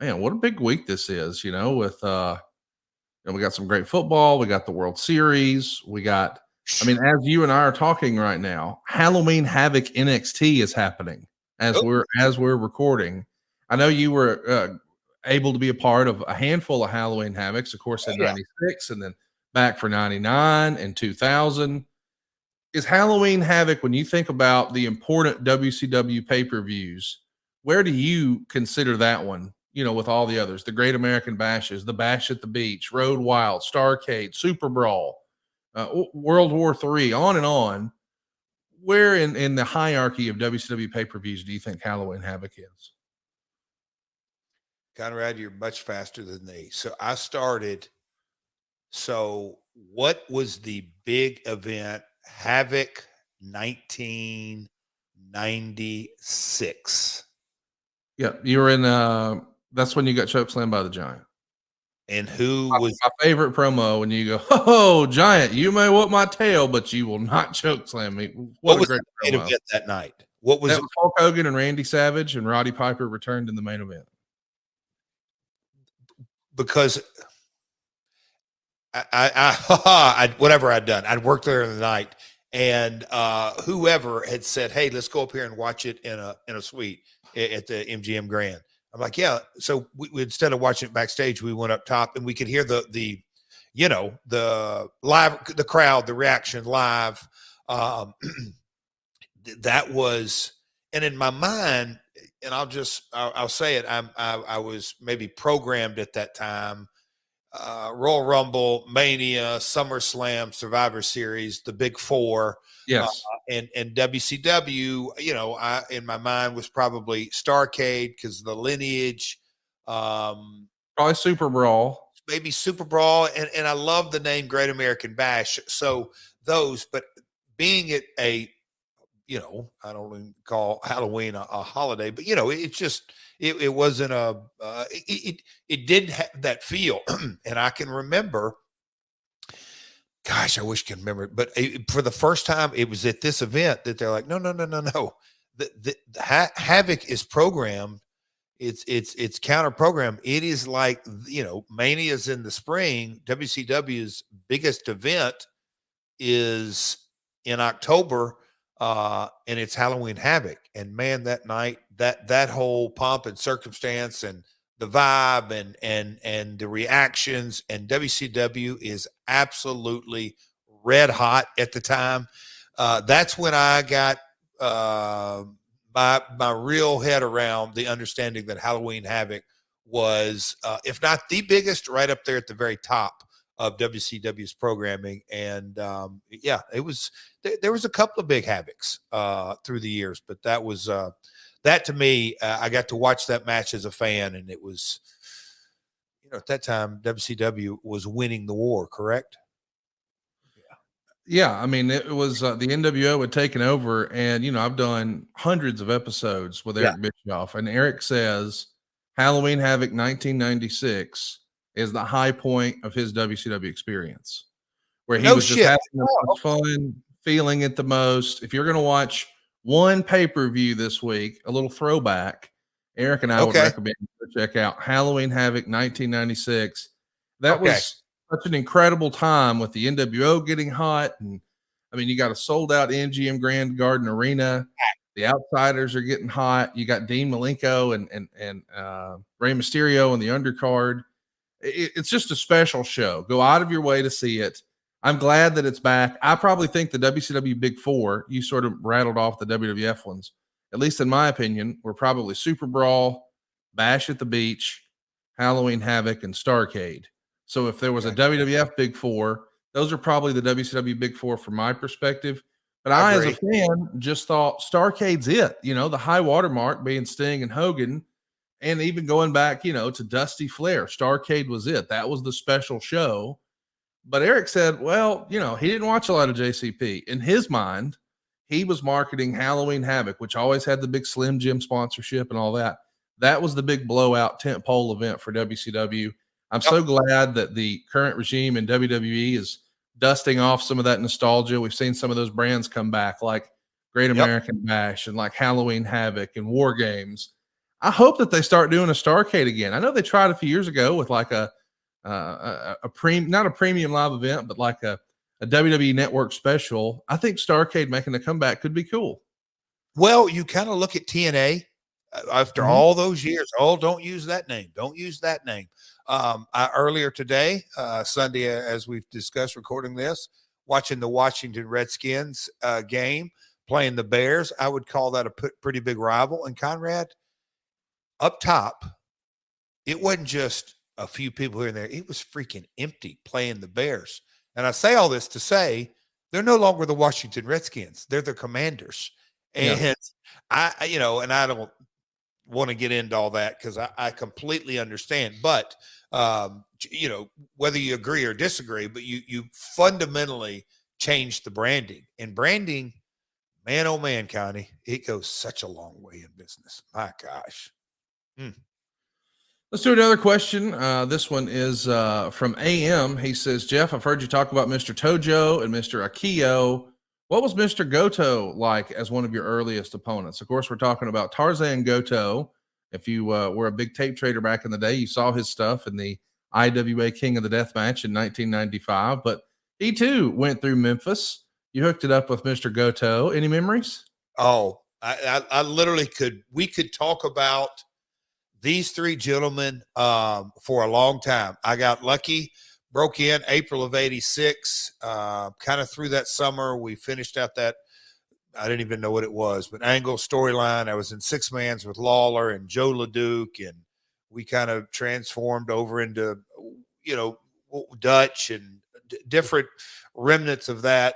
Man, what a big week this is, with we got some great football. We got the World Series. We got, as you and I are talking right now, Halloween Havoc NXT is happening as we're recording. I know you were able to be a part of a handful of Halloween Havocs, of course, in 96 and then back for 99 and 2000. Is Halloween Havoc, when you think about the important WCW pay-per-views, where do you consider that one? With all the others, the Great American Bashes, the Bash at the Beach, Road Wild, Starrcade, Super Brawl, World War III, on and on. Where in the hierarchy of WCW pay-per-views do you think Halloween Havoc is? Conrad, you're much faster than me. So I started. So what was the big event? Havoc 1996. Yeah, you were in that's when you got chokeslammed by the Giant. And who was my favorite promo when you go, "Oh, Giant, you may whip my tail, but you will not chokeslam me." What was the main event that night? What was that? Was Hulk Hogan and Randy Savage, and Roddy Piper returned in the main event. Because I whatever I'd done, I'd worked there in the night, and whoever had said, "Hey, let's go up here and watch it in a suite at the MGM Grand." I'm like, yeah. So we instead of watching it backstage, we went up top and we could hear the live, the crowd, the reaction live. That was, and in my mind, and I'll say it, I was maybe programmed at that time. Royal Rumble, Mania, SummerSlam, Survivor Series, the Big Four. Yes. And WCW, I in my mind was probably Starrcade because of the lineage. Probably Super Brawl. Maybe Super Brawl. And I love the name Great American Bash. So those, but being it I don't even call Halloween a holiday, but it's just, it wasn't it didn't have that feel. And I can remember, gosh, I wish I could remember it, but for the first time, it was at this event that they're like, no. The Havoc is programmed. It's counter programmed. It is like, Mania's in the spring. WCW's biggest event is in October. And it's Halloween Havoc, and man, that night, that whole pomp and circumstance and the vibe and the reactions, and WCW is absolutely red hot at the time. That's when I got my real head around the understanding that Halloween Havoc was, if not the biggest, right up there at the very top of WCW's programming. And it was, there was a couple of big Havocs through the years, but that was that to me, I got to watch that match as a fan, and it was, at that time WCW was winning the war, correct? Yeah, it was the NWO had taken over, and I've done hundreds of episodes with Eric Bischoff, and Eric says Halloween Havoc 1996 is the high point of his WCW experience, where he No was just shit. having the most fun, feeling it the most. If you're going to watch one pay-per-view this week, a little throwback, Eric and I would Okay. recommend you to check out Halloween Havoc 1996. That Okay. was such an incredible time with the NWO getting hot. And I mean, you got a sold out MGM Grand Garden Arena. The Outsiders are getting hot. You got Dean Malenko and Rey Mysterio in the undercard. It's just a special show. Go out of your way to see it. I'm glad that it's back. I probably think the WCW Big Four, you sort of rattled off the WWF ones, at least in my opinion, were probably Super Brawl, Bash at the Beach, Halloween Havoc, and Starrcade. So if there was a WWF Big Four, those are probably the WCW Big Four from my perspective. But I as a agree. fan, just thought Starrcade's it. You know, the high watermark being Sting and Hogan, and even going back, you know, to Dusty Flair. Starrcade was it. That was the special show. But Eric said, well, you know, he didn't watch a lot of JCP. In his mind, he was marketing Halloween Havoc, which always had the big Slim Jim sponsorship and all that. That was the big blowout tentpole event for WCW. I'm Yep. so glad that the current regime in WWE is dusting off some of that nostalgia. We've seen some of those brands come back, like Great Yep. American Bash and like Halloween Havoc and War Games. I hope that they start doing a Starrcade again. I know they tried a few years ago with like not a premium live event, but like a WWE Network special. I think Starrcade making a comeback could be cool. Well, you kind of look at TNA after Mhm. all those years. Oh, don't use that name. Don't use that name. Earlier today, Sunday, as we've discussed, recording this, watching the Washington Redskins game, playing the Bears. I would call that a pretty big rival. And Conrad, up top, it wasn't just a few people here and there. It was freaking empty playing the Bears. And I say all this to say they're no longer the Washington Redskins. They're the Commanders. Yeah. And and I don't want to get into all that because I completely understand. But whether you agree or disagree, but you fundamentally change the branding. And branding, man, oh man, Connie, it goes such a long way in business. My gosh. Let's do another question. This one is from AM. He says, Jeff, I've heard you talk about Mr. Tojo and Mr. Akio. What was Mr. Goto like as one of your earliest opponents? Of course, we're talking about Tarzan Goto. If you were a big tape trader back in the day, you saw his stuff in the IWA King of the Death match in 1995. But he too went through Memphis. You hooked it up with Mr. Goto. Any memories? Oh, I literally we could talk about these three gentlemen for a long time. I got lucky, broke in April of 86, kind of through that summer. We finished out that, I didn't even know what it was, but Angle storyline. I was in six mans with Lawler and Joe LeDuc, and we kind of transformed over into, Dutch and different remnants of that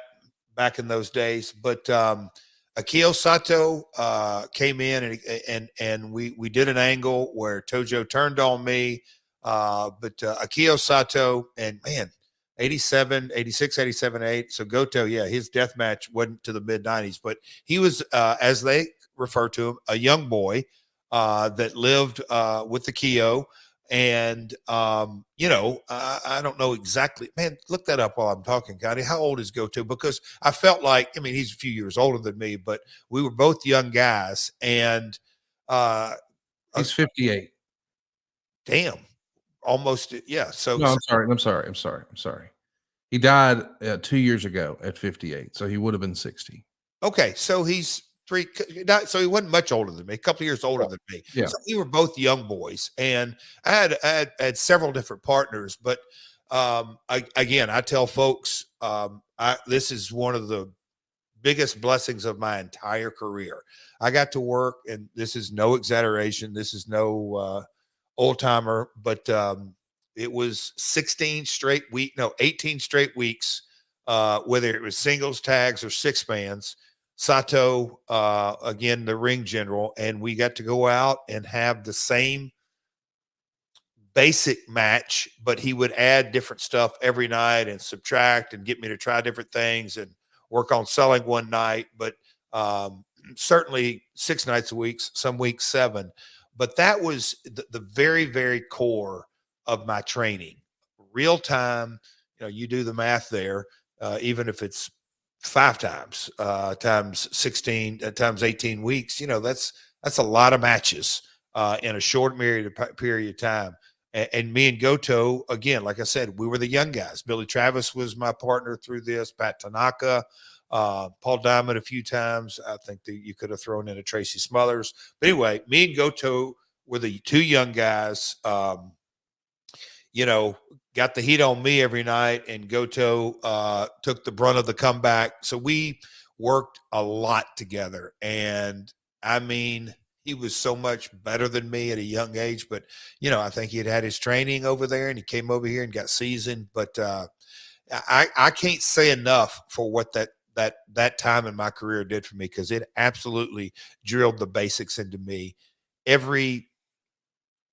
back in those days. But Akio Sato came in and we did an angle where Tojo turned on me. But Akio Sato, and man, 87, 86, 87, 8. So Goto, yeah, his death match wasn't to the mid 90s, but he was, as they refer to him, a young boy that lived with the Keo. And, I don't know exactly, man, look that up while I'm talking, Gotti. How old is Goto? Because I felt like, I mean, he's a few years older than me, but we were both young guys. And He's 58. damn, almost, yeah. No, I'm sorry. He died 2 years ago at 58, so he would have been 60. Okay, so he's so he wasn't much older than me, a couple of years older than me. Yeah. So we were both young boys, and I had several different partners. But I tell folks, this is one of the biggest blessings of my entire career. I got to work, and this is no exaggeration. This is no old timer, but it was 18 straight weeks, whether it was singles, tags, or six mans. Sato, again, the ring general, and we got to go out and have the same basic match, but he would add different stuff every night and subtract and get me to try different things and work on selling one night, but certainly 6 nights a week, some weeks 7. But that was the very, very core of my training. Real time, you do the math there, even if it's 5 times, times 16, times 18 weeks, that's a lot of matches in a short period of time. And me and Goto, again, like I said, we were the young guys. Billy Travis was my partner through this, Pat Tanaka, Paul Diamond a few times. I think that you could have thrown in a Tracy Smothers. But anyway, me and Goto were the 2 young guys. Got the heat on me every night, and Goto took the brunt of the comeback. So we worked a lot together. And I mean, he was so much better than me at a young age, but I think he had his training over there, and he came over here and got seasoned. But I can't say enough for what that time in my career did for me, because it absolutely drilled the basics into me, every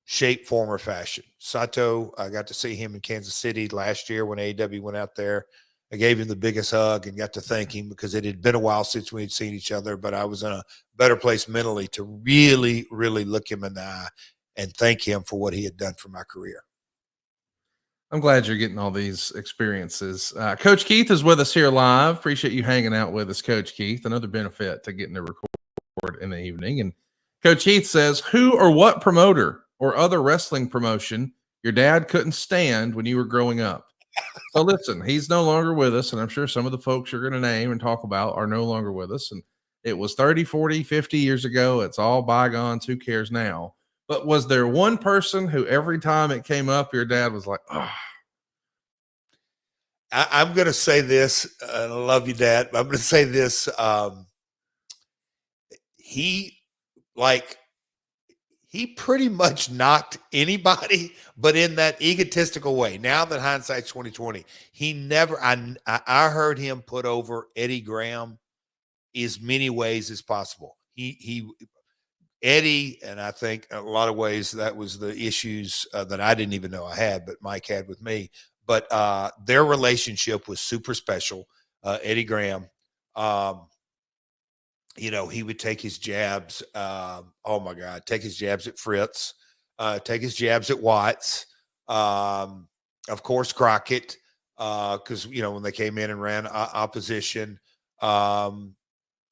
shape, form, or fashion. Sato, I got to see him in Kansas City last year when AEW went out there. I gave him the biggest hug and got to thank him, because it had been a while since we had seen each other, but I was in a better place mentally to really, really look him in the eye and thank him for what he had done for my career. I'm glad you're getting all these experiences. Coach Keith is with us here live. Appreciate you hanging out with us, Coach Keith. Another benefit to getting to record in the evening. And Coach Keith says, who or what promoter or other wrestling promotion your dad couldn't stand when you were growing up? So listen, he's no longer with us, and I'm sure some of the folks you're going to name and talk about are no longer with us. And it was 30, 40, 50 years ago. It's all bygones. Who cares now? But was there one person who every time it came up, your dad was like, oh. I'm going to say this, and I love you, Dad, but I'm going to say this. He pretty much knocked anybody, but in that egotistical way. Now that hindsight's 2020, he never. I heard him put over Eddie Graham as many ways as possible. Eddie, and I think in a lot of ways that was the issues that I didn't even know I had, but Mike had with me. But their relationship was super special. Eddie Graham. He would take his jabs. Oh my God, take his jabs at Fritz, take his jabs at Watts. Of course, Crockett, because, when they came in and ran opposition,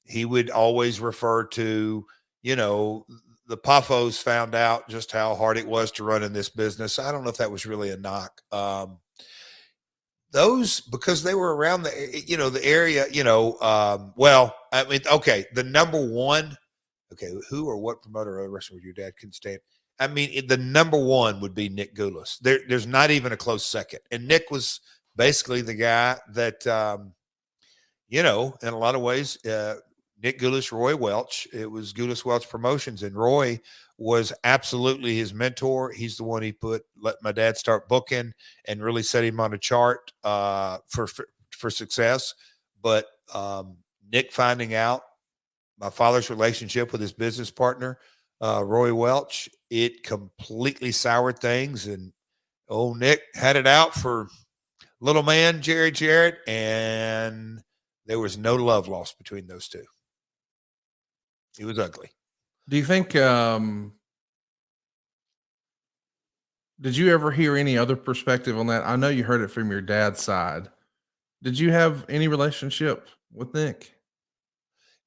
he would always refer to, the Poffos found out just how hard it was to run in this business. I don't know if that was really a knock. Those, because they were around the area, the number one, who or what promoter or wrestler your dad couldn't stand? I mean, the number one would be Nick Goulas. There's not even a close second. And Nick was basically the guy that, in a lot of ways, Nick Goulas, Roy Welch, it was Goulas Welch Promotions, and Roy was absolutely his mentor. He's the one he let my dad start booking and really set him on a chart for success. But Nick finding out my father's relationship with his business partner, Roy Welch, it completely soured things. And Nick had it out for little man, Jeff Jarrett, and there was no love lost between those two. It was ugly. Do you think, did you ever hear any other perspective on that? I know you heard it from your dad's side. Did you have any relationship with Nick?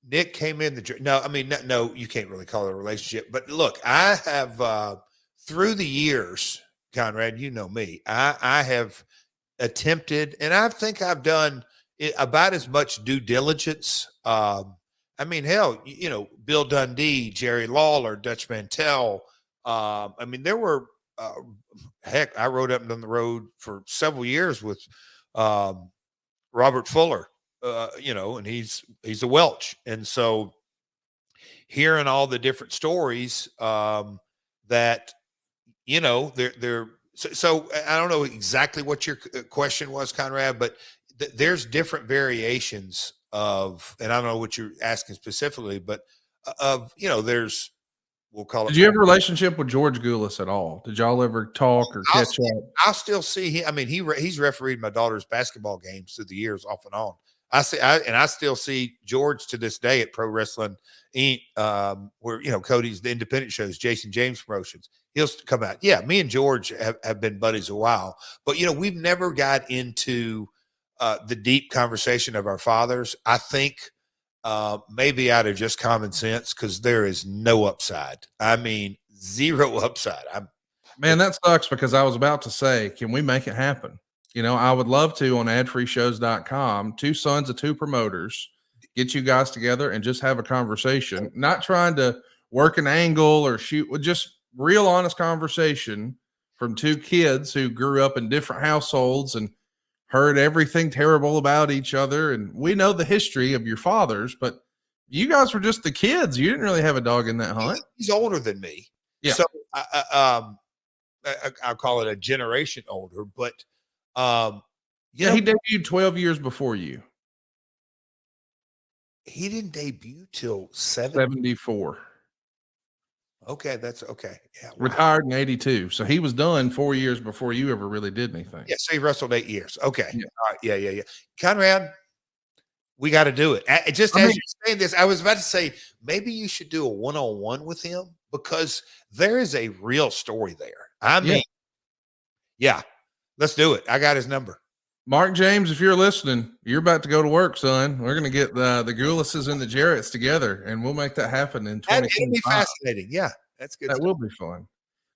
Nick came in no, you can't really call it a relationship, but look, I have, through the years, Conrad, you know me, I have attempted, and I think I've done about as much due diligence. Hell, Bill Dundee, Jerry Lawler, Dutch Mantell. There were, I rode up and down the road for several years with Robert Fuller, and he's a Welch. And so hearing all the different stories that, so I don't know exactly what your question was, Conrad, but there's different variations of, and I don't know what you're asking specifically, but there's, we'll call it. Did you have a relationship with George Goulas at all? Did y'all ever talk or catch up? I'll still see him. I mean, he's refereed my daughter's basketball games through the years off and on. I still see George to this day at Pro Wrestling Inc., where Cody's the independent shows, Jason James Promotions. He'll come out. Yeah, me and George have been buddies a while, but we've never got into the deep conversation of our fathers. I think maybe out of just common sense, because there is no upside. I mean, zero upside. Man, that sucks, because I was about to say, can we make it happen? I would love to, on adfreeshows.com, 2 sons of 2 promoters, get you guys together and just have a conversation, not trying to work an angle or shoot, with just real honest conversation from 2 kids who grew up in different households and heard everything terrible about each other. And we know the history of your fathers, but you guys were just the kids. You didn't really have a dog in that hunt. He's older than me. Yeah. So I'll call it a generation older, but he debuted 12 years before you. He didn't debut till 74. Okay, that's okay. Yeah, wow. Retired in 82. So he was done 4 years before you ever really did anything. Yeah, so he wrestled 8 years. Okay. Yeah. All right. Yeah. Conrad, we got to do it. Just as you're saying this, I was about to say, maybe you should do a one-on-one with him, because there is a real story there. I mean, yeah, let's do it. I got his number. Mark James, if you're listening, you're about to go to work, son. We're going to get the Goulises and the Jarretts together, and we'll make that happen in 2025. That'll be fascinating. Yeah, that's good. That will be fun.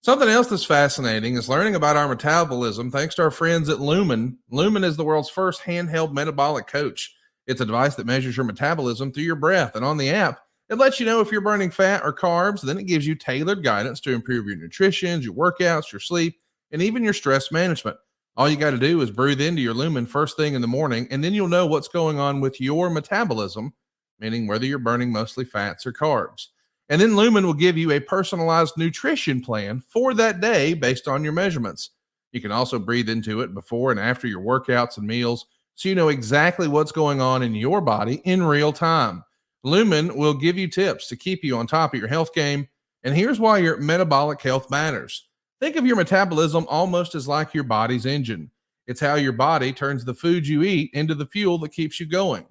Something else that's fascinating is learning about our metabolism thanks to our friends at Lumen. Lumen is the world's first handheld metabolic coach. It's a device that measures your metabolism through your breath, and on the app, it lets you know if you're burning fat or carbs. Then it gives you tailored guidance to improve your nutrition, your workouts, your sleep, and even your stress management. All you got to do is breathe into your Lumen first thing in the morning, and then you'll know what's going on with your metabolism, meaning whether you're burning mostly fats or carbs. And then Lumen will give you a personalized nutrition plan for that day based on your measurements. You can also breathe into it before and after your workouts and meals, so you know exactly what's going on in your body in real time. Lumen will give you tips to keep you on top of your health game, and here's why your metabolic health matters. Think of your metabolism almost as like your body's engine. It's how your body turns the food you eat into the fuel that keeps you going.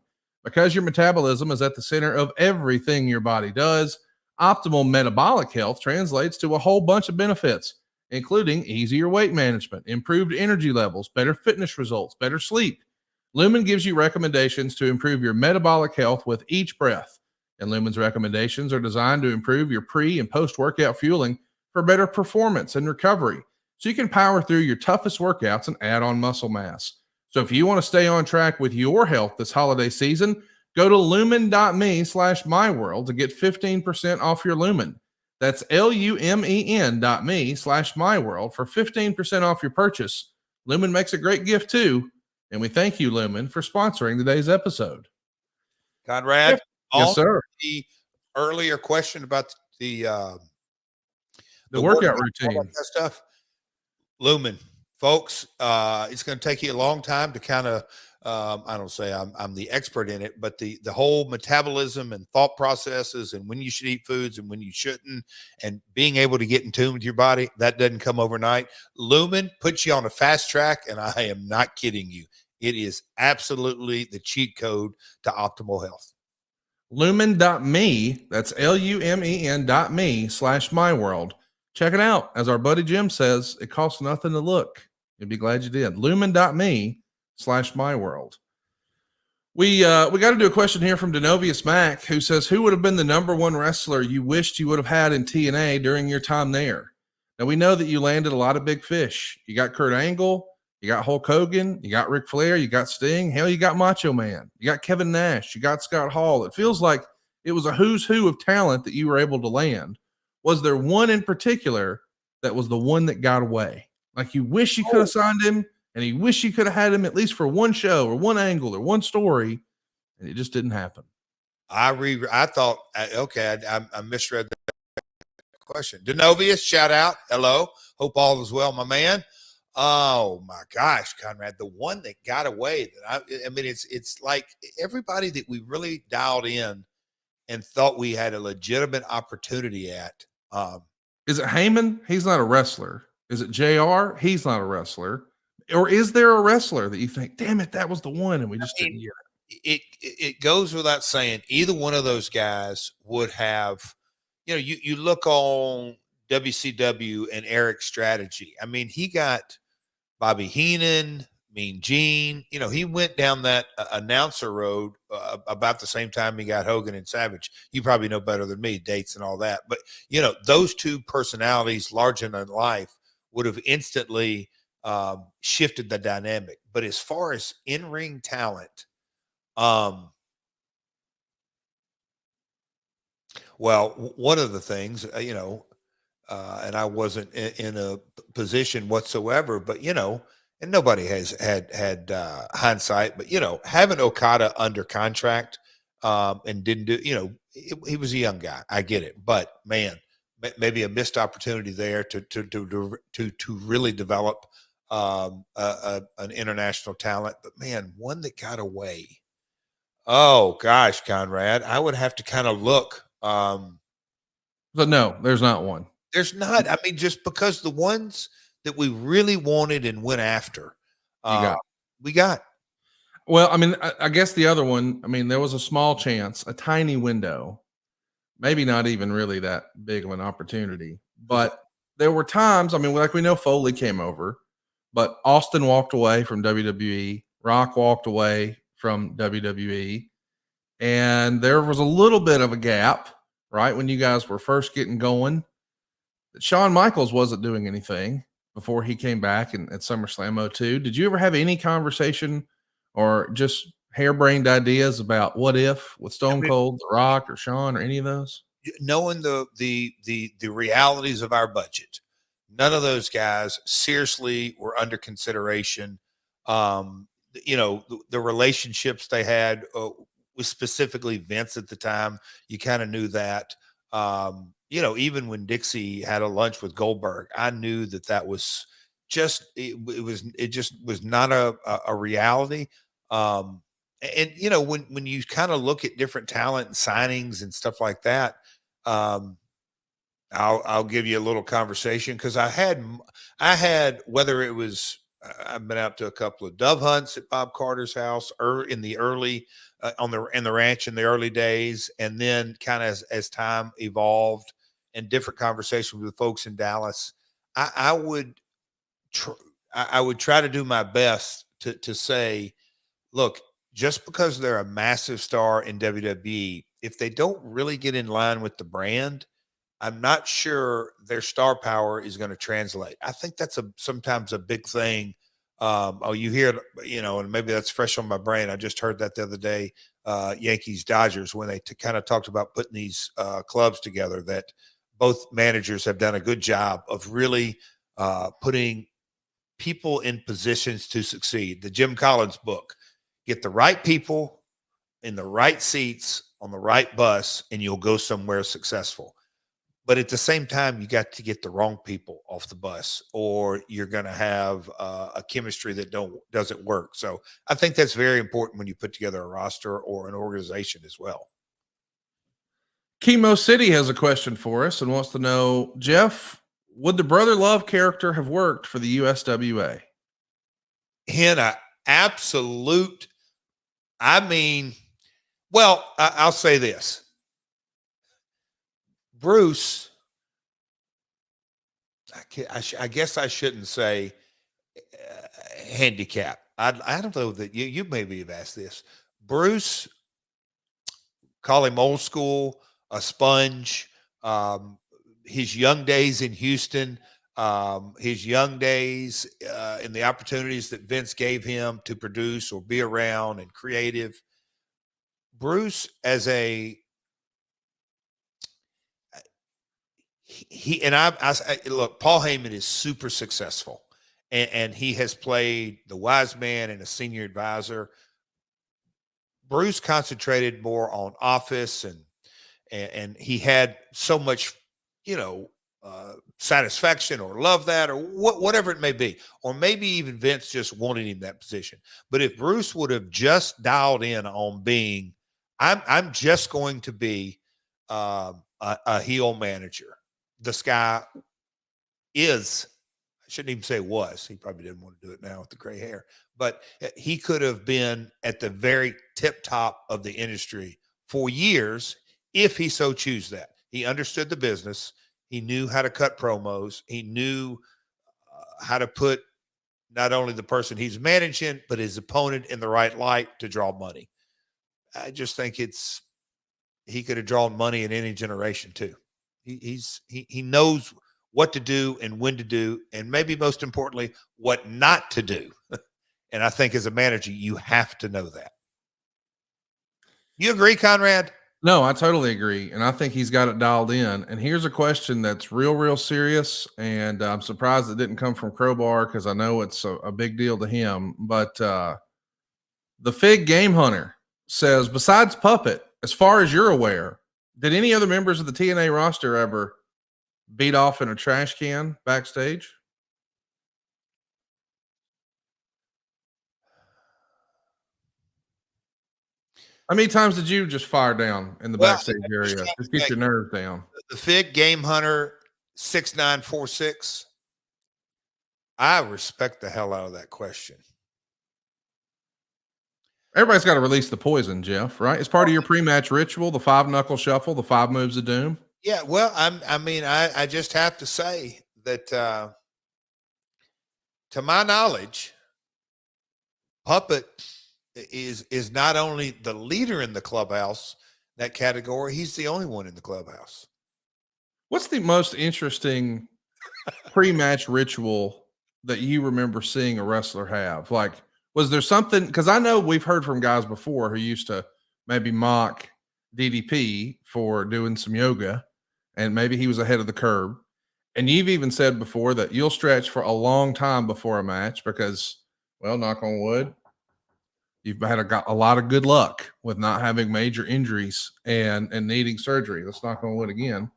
Because your metabolism is at the center of everything your body does, optimal metabolic health translates to a whole bunch of benefits, including easier weight management, improved energy levels, better fitness results, better sleep. Lumen gives you recommendations to improve your metabolic health with each breath. And Lumen's recommendations are designed to improve your pre- and post-workout fueling for better performance and recovery, so you can power through your toughest workouts and add on muscle mass. So if you want to stay on track with your health this holiday season, go to lumen.me/myworld to get 15% off your Lumen. That's lumen.me/myworld for 15% off your purchase. Lumen makes a great gift too, and we thank you, Lumen, for sponsoring today's episode. Conrad, yes, sir. The earlier question about the workout routine, that stuff. Lumen, folks, it's going to take you a long time to kind of, I don't say I'm the expert in it, but the whole metabolism and thought processes and when you should eat foods and when you shouldn't, and being able to get in tune with your body, that doesn't come overnight. Lumen puts you on a fast track, and I am not kidding you. It is absolutely the cheat code to optimal health. Lumen.me, that's lumen.me/myworld. Check it out. As our buddy Jim says, it costs nothing to look. You'd be glad you did. Lumen.me/myworld. We got to do a question here from Denovius Mack, who says, who would have been the number one wrestler you wished you would have had in TNA during your time there? Now, we know that you landed a lot of big fish. You got Kurt Angle, you got Hulk Hogan, you got Ric Flair, you got Sting, hell, you got Macho Man, you got Kevin Nash, you got Scott Hall. It feels like it was a who's who of talent that you were able to land. Was there one in particular that was the one that got away? Like you wish you could have signed him, and you wish you could have had him at least for one show or one angle or one story, and it just didn't happen. I thought, okay, I misread that question. Denovius, shout out. Hello. Hope all is well, my man. Oh my gosh, Conrad, the one that got away that I mean, it's like everybody that we really dialed in and thought we had a legitimate opportunity at. Is it Heyman? He's not a wrestler. Is it JR? He's not a wrestler. Or is there a wrestler that you think, damn it, that was the one, and we just didn't get it? it goes without saying, either one of those guys would have, you look on WCW and Eric's strategy. I mean, he got Bobby Heenan, Mean Gene. He went down that announcer road about the same time he got Hogan and Savage. You probably know better than me, dates and all that. But, those two personalities, larger than life, would have instantly shifted the dynamic. But as far as in-ring talent, well, one of the things, and I wasn't in a position whatsoever, but and nobody has had hindsight, but having Okada under contract and didn't do, he was a young guy. I get it, but man, maybe a missed opportunity there to really develop an international talent. But man, one that got away. Oh gosh, Conrad, I would have to kind of look. But no, there's not one. There's not. I mean, just because the ones that we really wanted and went after, we got. Well, I mean, I guess the other one, I mean, there was a small chance, a tiny window, maybe not even really that big of an opportunity, but there were times, I mean, like we know Foley came over, but Austin walked away from WWE, Rock walked away from WWE, and there was a little bit of a gap, right? When you guys were first getting going, Shawn Michaels wasn't doing anything before he came back at SummerSlam 02. Did you ever have any conversation or just harebrained ideas about what if with Stone Cold, The Rock, or Shawn, or any of those? Knowing the realities of our budget, none of those guys seriously were under consideration. The relationships they had with specifically Vince at the time, you kind of knew that. Even when Dixie had a lunch with Goldberg, I knew that was just it just was not a reality. And when you kind of look at different talent and signings and stuff like that, I'll give you a little conversation because I had whether it was I've been out to a couple of dove hunts at Bob Carter's house or in the early in the ranch in the early days, and then kind of as time evolved and different conversations with folks in Dallas, I would I would try to do my best to say, look, just because they're a massive star in WWE, if they don't really get in line with the brand, I'm not sure their star power is going to translate. I think that's sometimes a big thing. You hear, and maybe that's fresh on my brain. I just heard that the other day, Yankees Dodgers, when they kind of talked about putting these clubs together, that both managers have done a good job of really putting people in positions to succeed. The Jim Collins book, get the right people in the right seats on the right bus, and you'll go somewhere successful. But at the same time, you got to get the wrong people off the bus, or you're going to have a chemistry that doesn't work. So I think that's very important when you put together a roster or an organization as well. Chemo City has a question for us and wants to know, Jeff, would the Brother Love character have worked for the USWA? In an absolute, I'll say this. Bruce, I guess I shouldn't say handicap. I don't know that you maybe have asked this. Bruce, call him old school, a sponge. His young days in Houston, his young days and the opportunities that Vince gave him to produce or be around and creative. Bruce, as a I look, Paul Heyman is super successful, and he has played the wise man and a senior advisor. Bruce concentrated more on office, and he had so much, satisfaction or love that or whatever it may be, or maybe even Vince just wanted him that position. But if Bruce would have just dialed in on being, I'm just going to be a heel manager. This guy is, I shouldn't even say was, he probably didn't want to do it now with the gray hair, but he could have been at the very tip top of the industry for years if he so choose that. He understood the business. He knew how to cut promos. He knew how to put not only the person he's managing, but his opponent in the right light to draw money. I just think he could have drawn money in any generation too. He knows what to do and when to do, and maybe most importantly, what not to do. And I think as a manager, you have to know that. You agree, Conrad? No, I totally agree. And I think he's got it dialed in. And here's a question that's real serious. And I'm surprised it didn't come from Crowbar because I know it's a big deal to him. But the Fig Game Hunter says, besides Puppet, as far as you're aware, did any other members of the TNA roster ever beat off in a trash can backstage? How many times did you just fire down in the backstage area? Just get your nerves down. The Fig Game Hunter 6946. I respect the hell out of that question. Everybody's got to release the poison, Jeff, right? It's part of your pre-match ritual, the 5-knuckle shuffle, the 5 moves of doom. Yeah, well, I just have to say that to my knowledge, Puppet is not only the leader in the clubhouse, that category, he's the only one in the clubhouse. What's the most interesting pre-match ritual that you remember seeing a wrestler have? Like, was there something? Because I know we've heard from guys before who used to maybe mock DDP for doing some yoga, and maybe he was ahead of the curve. And you've even said before that you'll stretch for a long time before a match because, well, knock on wood, you've had a lot of good luck with not having major injuries and needing surgery. Let's knock on wood again.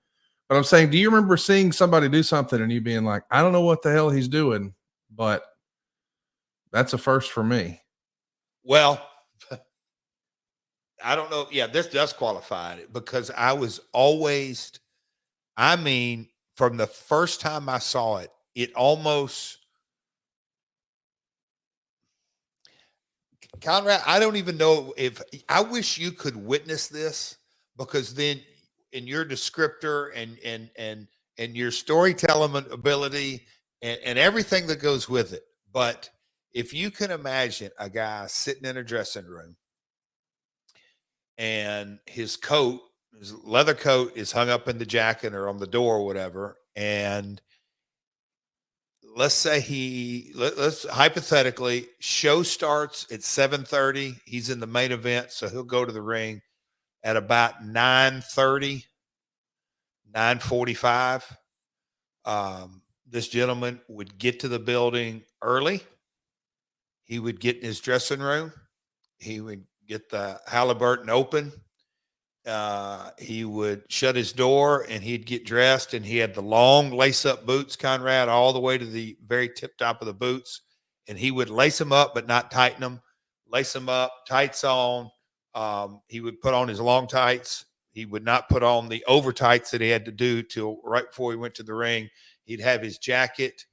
But I'm saying, do you remember seeing somebody do something and you being like, I don't know what the hell he's doing, but that's a first for me? Well, I don't know. Yeah, this does qualify it because I was always, from the first time I saw it, it almost, Conrad, I don't even know if, I wish you could witness this, because then in your descriptor and your storytelling ability and everything that goes with it. But if you can imagine a guy sitting in a dressing room and his leather coat is hung up in the jacket or on the door or whatever, and let's say let's hypothetically, show starts at 7:30. He's in the main event, so he'll go to the ring at about 9:30, 9:45. This gentleman would get to the building early. He would get in his dressing room. He would get the Halliburton open. He would shut his door and he'd get dressed, and he had the long lace-up boots, Conrad, all the way to the very tip top of the boots. And he would lace them up but not tighten them. Lace them up, tights on. He would put on his long tights. He would not put on the over tights that he had to do till right before he went to the ring. He'd have his jacket.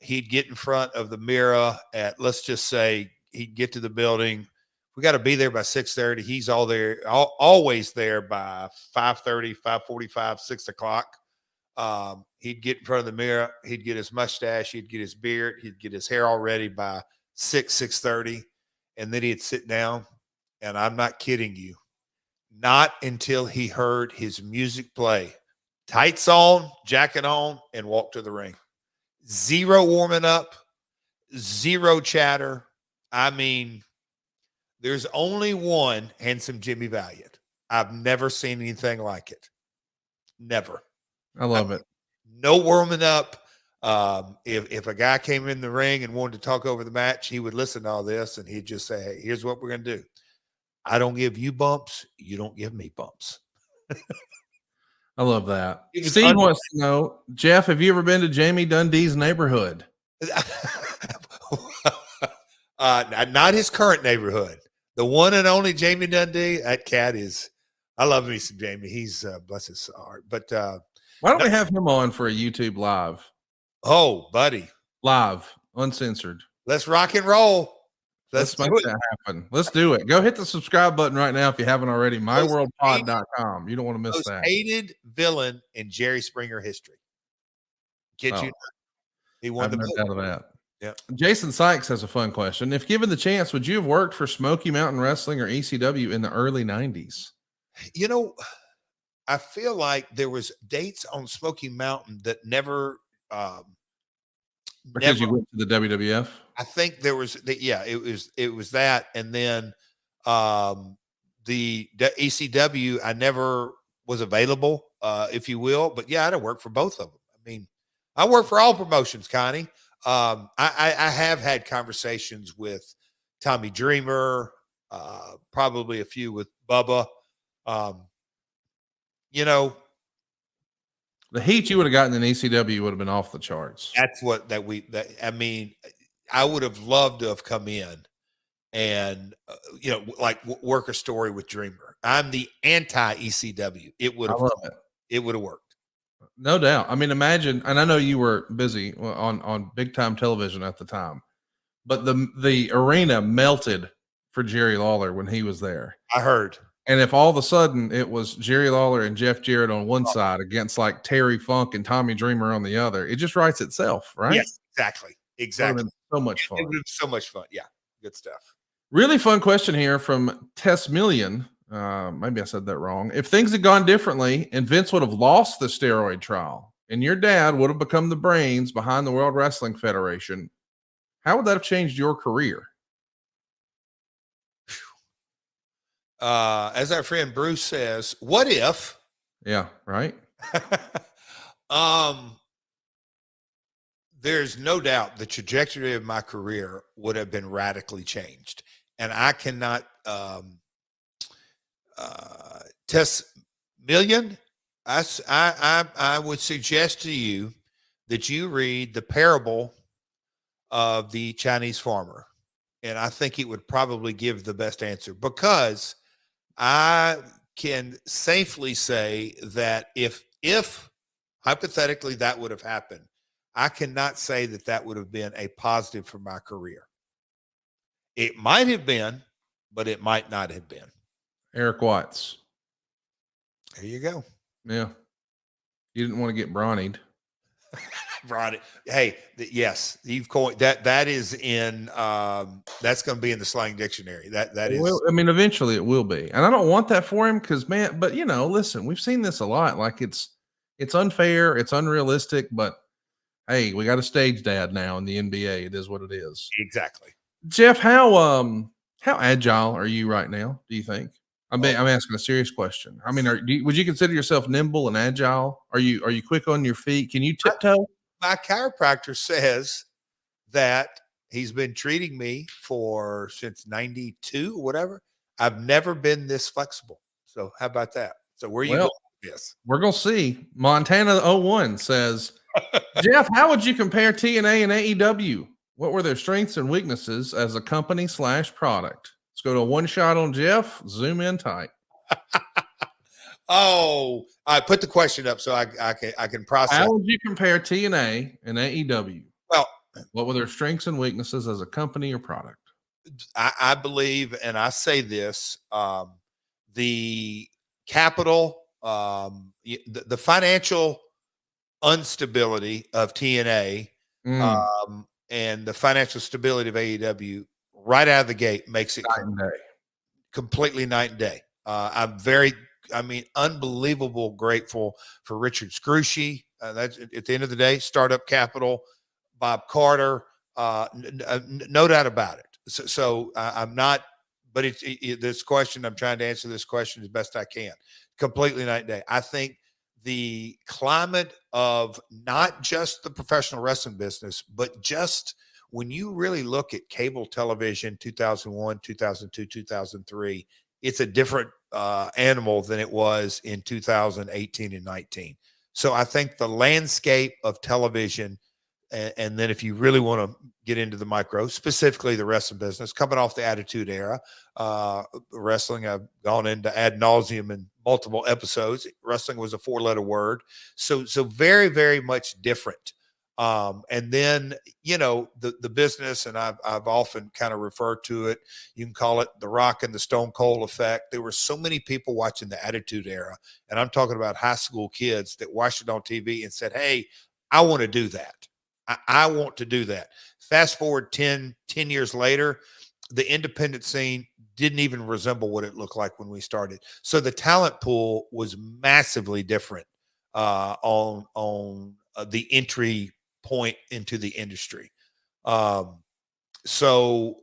He'd get in front of the mirror at, let's just say, he'd get to the building. We got to be there by 6:30. He's always there by 5:30, 5:45, 6 o'clock. He'd get in front of the mirror. He'd get his mustache. He'd get his beard. He'd get his hair all ready by 6:30. And then he'd sit down. And I'm not kidding you. Not until he heard his music play. Tights on, jacket on, and walk to the ring. Zero warming up. Zero chatter. There's only one handsome Jimmy Valiant. I've never seen anything like it. Never. I love it. No warming up. If a guy came in the ring and wanted to talk over the match, he would listen to all this and he'd just say, hey, here's what we're going to do. I don't give you bumps. You don't give me bumps. I love that. Steve wants to know, Jeff, have you ever been to Jamie Dundee's neighborhood? Not his current neighborhood. The one and only Jamie Dundee. That cat is, I love me some Jamie. He's bless his heart. But why don't we have him on for a YouTube live? Oh, buddy. Live, uncensored. Let's rock and roll. Let's make that happen. Let's do it. Go hit the subscribe button right now if you haven't already. MyWorldPod.com. You don't want to miss Most that. hated villain in Jerry Springer history. Kid you not. He won the no doubt of that. Yeah. Jason Sykes has a fun question. If given the chance, would you have worked for Smoky Mountain Wrestling or ECW in the early 90s? You know, I feel like there was dates on Smoky Mountain that never Because you went to the WWF? I think there was it was that, and then the ECW I never was available, if you will, but yeah, I'd have worked for both of them. I mean, I work for all promotions, Connie. I have had conversations with Tommy Dreamer, probably a few with Bubba. You know, the heat you would have gotten in ECW would have been off the charts. That's what I mean, I would have loved to have come in and, like work a story with Dreamer. I'm the anti ECW. It would have worked. No doubt. I mean, imagine, and I know you were busy on big time television at the time, but the arena melted for Jerry Lawler when he was there. I heard. And if all of a sudden it was Jerry Lawler and Jeff Jarrett on one side against like Terry Funk and Tommy Dreamer on the other, it just writes itself, right? Yes, exactly. So much fun. It was so much fun. Yeah, good stuff. Really fun question here from Tess Million. Maybe I said that wrong. If things had gone differently and Vince would have lost the steroid trial and your dad would have become the brains behind the World Wrestling Federation, how would that have changed your career? As our friend Bruce says, what if? Yeah, right. There's no doubt the trajectory of my career would have been radically changed. And I cannot Tess Million, I would suggest to you that you read the parable of the Chinese farmer. And I think it would probably give the best answer, because I can safely say that if hypothetically that would have happened, I cannot say that would have been a positive for my career. It might have been, but it might not have been. Eric Watts. There you go. Yeah. You didn't want to get brawnied. Brought it. Hey, yes, you've coined that. That is in. That's going to be in the slang dictionary. That is. Well, I mean, eventually it will be, and I don't want that for him because, man. But listen, we've seen this a lot. Like it's unfair, it's unrealistic. But hey, we got a stage dad now in the NBA. It is what it is. Exactly. Jeff, how agile are you right now? Do you think? I'm asking a serious question. I mean, would you consider yourself nimble and agile? Are you quick on your feet? Can you tiptoe? My chiropractor says that he's been treating me since 92 or whatever. I've never been this flexible. So how about that? So where are you going with this? We're going to see. Montana 01 says, Jeff, how would you compare TNA and AEW? What were their strengths and weaknesses as a company / product? Let's go to a one shot on Jeff. Zoom in tight. Oh, I put the question up so I can process. How would you compare TNA and AEW? Well, what were their strengths and weaknesses as a company or product? I believe, and I say this, the capital, the financial instability of TNA, and the financial stability of AEW right out of the gate makes it completely night and day. I'm unbelievable grateful for Richard Scrushy. That's at the end of the day, startup capital, Bob Carter, no doubt about it. So I'm not, but this question, I'm trying to answer this question as best I can. Completely night and day. I think the climate of not just the professional wrestling business, but just when you really look at cable television, 2001, 2002, 2003, it's a different animal than it was in 2018 and 19. So I think the landscape of television, and then if you really want to get into the micro, specifically the wrestling business, coming off the Attitude Era, wrestling, I've gone into ad nauseum in multiple episodes. Wrestling was a 4-letter word. So very, very much different. And then, the business, and I've often kind of referred to it, you can call it the Rock and the Stone Cold effect. There were so many people watching the Attitude Era, and I'm talking about high school kids that watched it on TV and said, hey, I want to do that. I want to do that. Fast forward 10 years later, the independent scene didn't even resemble what it looked like when we started. So the talent pool was massively different on the entry point into the industry. So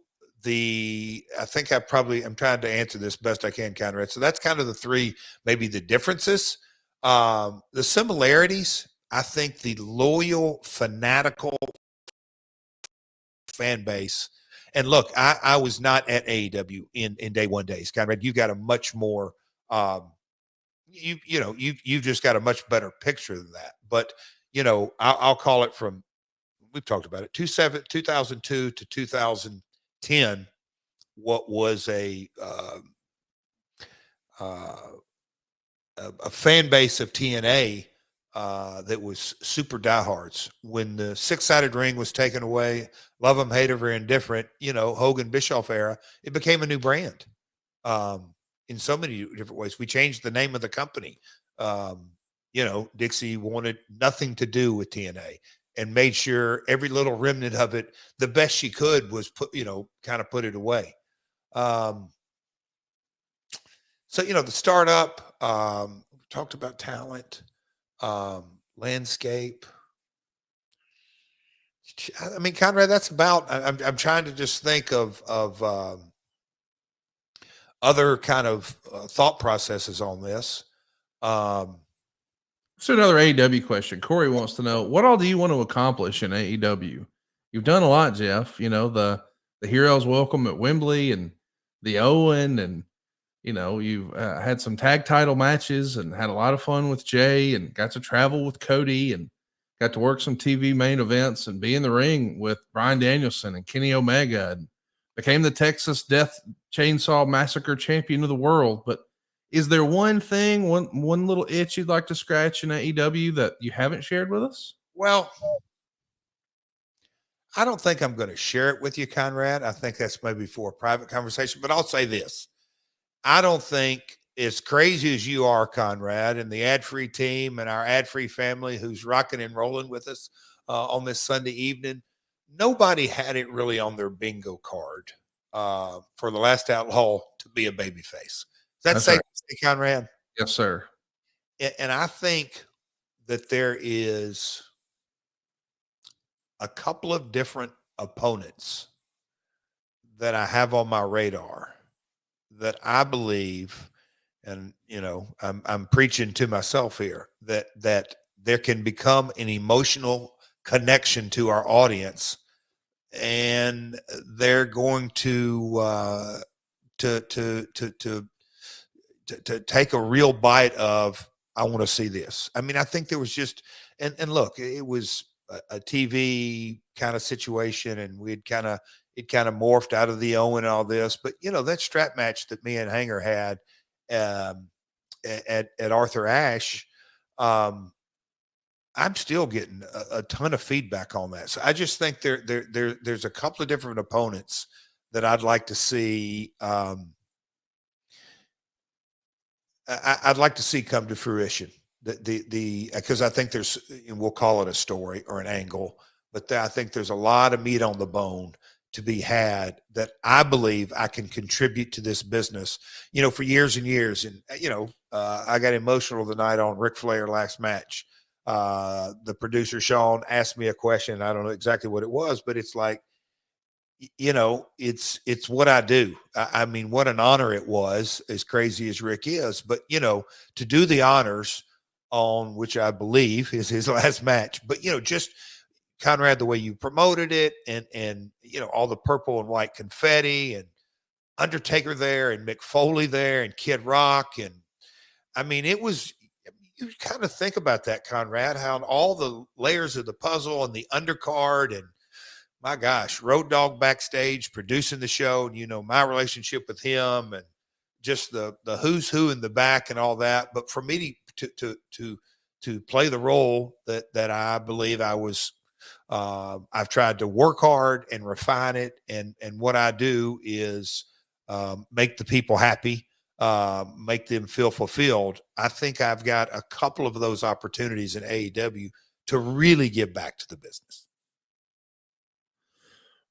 I think I'm trying to answer this best I can, Conrad. So that's kind of the three, maybe the differences. The similarities, I think the loyal, fanatical fan base. And look, I was not at AEW in day one days, Conrad. You got a much more, you've just got a much better picture than that. But, I'll call it from, we've talked about it, 2002 to 2010, what was a fan base of TNA that was super diehards. When the six-sided ring was taken away, love them, hate them, or indifferent, Hogan Bischoff era, it became a new brand in so many different ways. We changed the name of the company. Dixie wanted nothing to do with TNA and made sure every little remnant of it, the best she could, was kind of put it away. So, the startup, talked about talent, landscape. I mean, Conrad, that's about, I'm trying to just think of other kind of thought processes on this. So another AEW question. Corey wants to know, what all do you want to accomplish in AEW? You've done a lot, Jeff. The Heroes Welcome at Wembley and the Owen, and you've had some tag title matches and had a lot of fun with Jay, and got to travel with Cody, and got to work some TV main events and be in the ring with Bryan Danielson and Kenny Omega, and became the Texas Death Chainsaw Massacre champion of the world. But is there one thing, one little itch you'd like to scratch in AEW that you haven't shared with us? Well, I don't think I'm going to share it with you, Conrad. I think that's maybe for a private conversation, but I'll say this. I don't think, as crazy as you are, Conrad, and the ad-free team and our ad-free family who's rocking and rolling with us on this Sunday evening, nobody had it really on their bingo card for the Last Outlaw to be a babyface. That's safe to say, Conrad? Yes, sir. And I think that there is a couple of different opponents that I have on my radar that I believe, and I'm preaching to myself here, that there can become an emotional connection to our audience, and they're going to take a real bite of, I want to see this. I mean, I think there was just, and look, it was a TV kind of situation, and it kind of morphed out of the Owen and all this. But that strap match that me and Hanger had at Arthur Ashe, I'm still getting a ton of feedback on that. So I just think there's a couple of different opponents that I'd like to see. I'd like to see come to fruition. Because I think there's, we'll call it a story or an angle, but I think there's a lot of meat on the bone to be had that I believe I can contribute to this business, for years and years. And, I got emotional tonight on Ric Flair last match. The producer, Sean, asked me a question. I don't know exactly what it was, but it's like, it's what I do. I mean, what an honor it was, as crazy as Rick is, but to do the honors on which I believe is his last match, but just Conrad, the way you promoted it, and all the purple and white confetti, and Undertaker there, and Mick Foley there, and Kid Rock, and I mean, it was, you kind of think about that, Conrad, how all the layers of the puzzle and the undercard, and my gosh, Road Dogg backstage producing the show, and my relationship with him, and just the who's who in the back and all that. But for me to play the role that I believe I was I've tried to work hard and refine it. And what I do is make the people happy, make them feel fulfilled. I think I've got a couple of those opportunities in AEW to really give back to the business.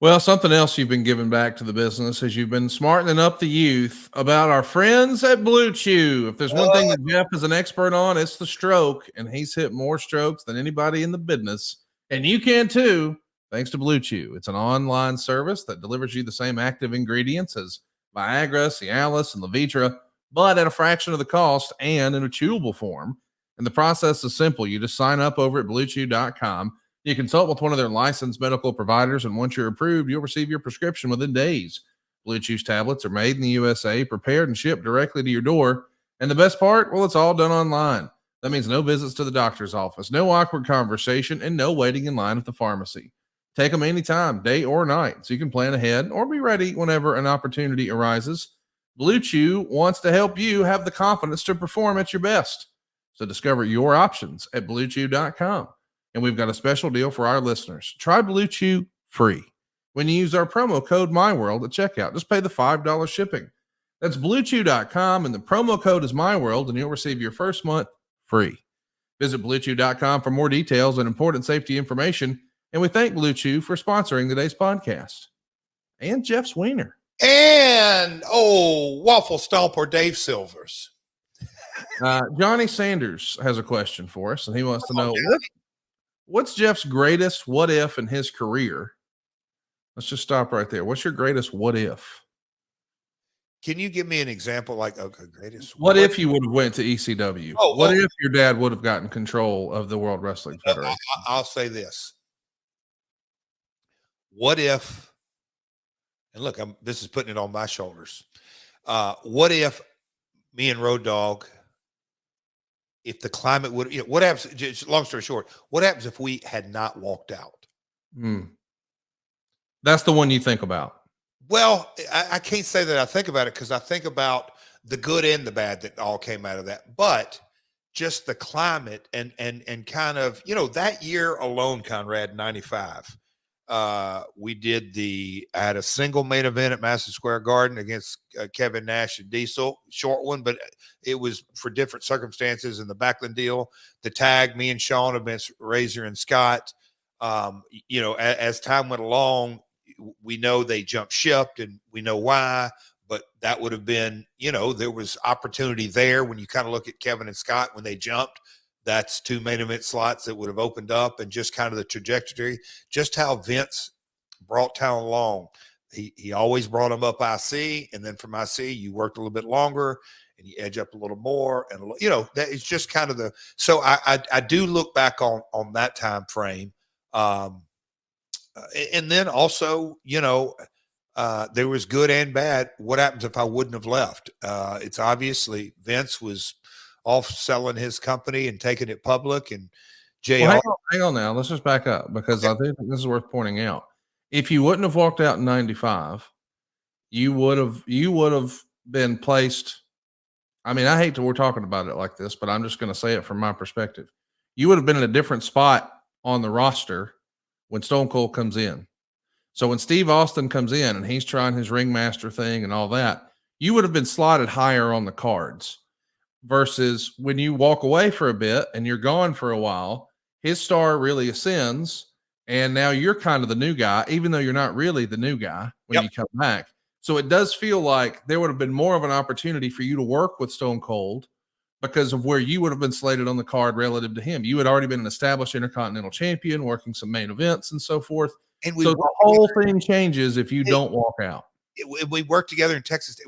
Well, something else you've been giving back to the business is you've been smartening up the youth about our friends at Blue Chew. If there's one thing that Jeff is an expert on, it's the stroke, and he's hit more strokes than anybody in the business. And you can too, thanks to Blue Chew. It's an online service that delivers you the same active ingredients as Viagra, Cialis, and Levitra, but at a fraction of the cost and in a chewable form. And the process is simple. You just sign up over at bluechew.com. You consult with one of their licensed medical providers, and once you're approved, you'll receive your prescription within days. Blue Chew's tablets are made in the USA, prepared and shipped directly to your door. And the best part, well, it's all done online. That means no visits to the doctor's office, no awkward conversation, and no waiting in line at the pharmacy. Take them anytime, day or night, so you can plan ahead or be ready whenever an opportunity arises. Blue Chew wants to help you have the confidence to perform at your best. So discover your options at bluechew.com. And we've got a special deal for our listeners. Try Blue Chew free when you use our promo code MyWorld at checkout. Just pay the $5 shipping. That's bluechew.com, and the promo code is MyWorld, and you'll receive your first month free. Visit bluechew.com for more details and important safety information. And we thank Blue Chew for sponsoring today's podcast. And Jeff's Wiener. And, Waffle Stomp or Dave Silvers. Johnny Sanders has a question for us, and he wants to know what's Jeff's greatest what if in his career? Let's just stop right there. What's your greatest what if? Can you give me an example? Like, okay, greatest. What if you would have went to ECW? What if your dad would have gotten control of the World Wrestling Federation? I'll say this. What if, and look, this is putting it on my shoulders. What if me and Road Dogg, if the climate would, what happens, just long story short, what happens if we had not walked out? That's the one you think about. Well, I can't say that I think about it, because I think about the good and the bad that all came out of that. But just the climate and kind of, that year alone, Conrad, 95, we did I had a single main event at Madison Square Garden against Kevin Nash and Diesel, short one, but it was for different circumstances in the Backlund deal. The tag, me and Sean against Razor and Scott. As time went along, we know they jumped ship, and we know why, but that would have been, there was opportunity there. When you kind of look at Kevin and Scott, when they jumped, that's two main event slots that would have opened up, and just kind of the trajectory, just how Vince brought talent along. He always brought them up IC, and then from IC, you worked a little bit longer and you edge up a little more. And, that is just kind of so I do look back on that time frame. And then also, there was good and bad. What happens if I wouldn't have left? It's obviously Vince was off selling his company and taking it public, and JR. Well, hang on now. Let's just back up, because I think this is worth pointing out. If you wouldn't have walked out in 95, you would have been placed. I mean, I hate we're talking about it like this, but I'm just going to say it from my perspective. You would have been in a different spot on the roster when Stone Cold comes in. So when Steve Austin comes in and he's trying his ringmaster thing and all that, you would have been slotted higher on the cards, versus when you walk away for a bit and you're gone for a while, his star really ascends, and now you're kind of the new guy, even though you're not really the new guy when you come back. So it does feel like there would have been more of an opportunity for you to work with Stone Cold, because of where you would have been slated on the card relative to him. You had already been an established Intercontinental Champion, working some main events and so forth. And so the whole thing changes if you don't walk out. We worked together in Texas.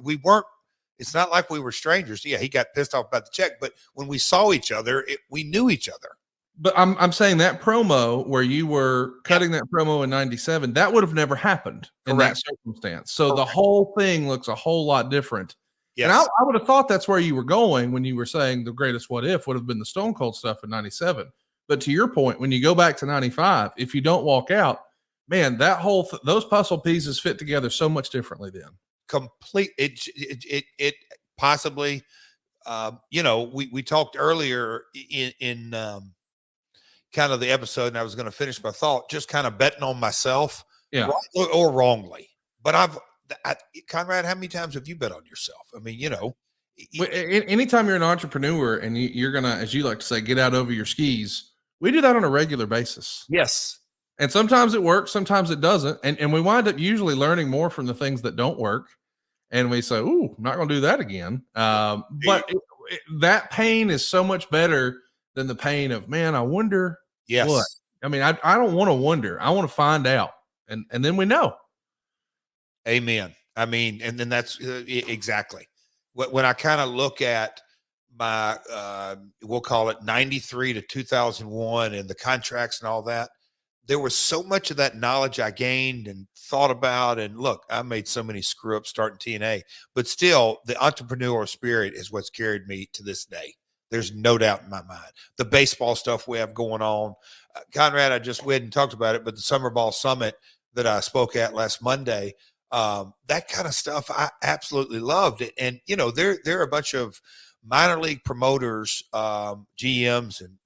It's not like we were strangers. Yeah, he got pissed off about the check, but when we saw each other, we knew each other. But I'm saying that promo where you were cutting that promo in 97, that would have never happened in that circumstance. So the whole thing looks a whole lot different. Yes. And I would have thought that's where you were going when you were saying the greatest what if would have been the Stone Cold stuff in 97. But to your point, when you go back to 95, if you don't walk out, man, that whole those puzzle pieces fit together so much differently then. It possibly, we talked earlier in kind of the episode, and I was going to finish my thought, just kind of betting on myself, Yeah. right or wrongly. But Conrad, how many times have you bet on yourself? I mean, Anytime you're an entrepreneur and you're going to, as you like to say, get out over your skis, we do that on a regular basis. yes. And sometimes it works, sometimes it doesn't. And we wind up usually learning more from the things that don't work. And we say, "Ooh, I'm not going to do that again." But that pain is so much better than the pain of, man, I wonder Yes. what. I mean, I don't want to wonder. I want to find out. And then we know. Amen. I mean, and then that's exactly when I kind of look at my, we'll call it 93 to 2001 and the contracts and all that. There was so much of that knowledge I gained and thought about. And look, I made so many screw ups starting TNA, but still the entrepreneurial spirit is what's carried me to this day. There's no doubt in my mind. The baseball stuff we have going on, Conrad, I just went and talked about it, but the Summer Ball Summit that I spoke at last Monday, that kind of stuff I absolutely loved it. And, there are a bunch of minor league promoters, GMs and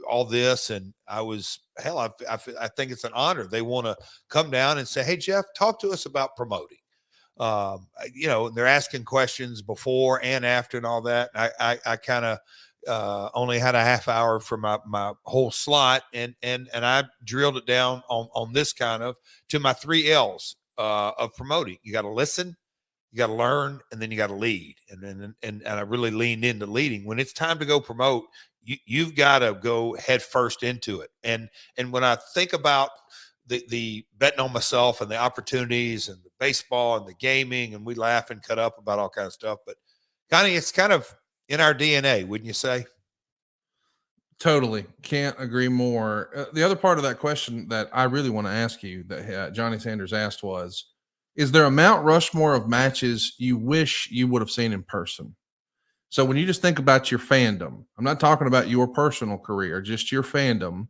all this. And I think it's an honor. They want to come down and say, "Hey, Jeff, talk to us about promoting." They're asking questions before and after and all that. I kind of only had a half hour for my whole slot, and I drilled it down on this kind of to my 3 L's of promoting. You got to listen, you got to learn, and then you got to lead. And I really leaned into leading. When it's time to go promote, you've got to go head first into it. And when I think about the betting on myself and the opportunities and the baseball and the gaming, and we laugh and cut up about all kinds of stuff, but it's kind of in our DNA, wouldn't you say? Totally. Can't agree more. The other part of that question that I really want to ask you that Johnny Sanders asked was, is there a Mount Rushmore of matches you wish you would have seen in person? So when you just think about your fandom, I'm not talking about your personal career, just your fandom.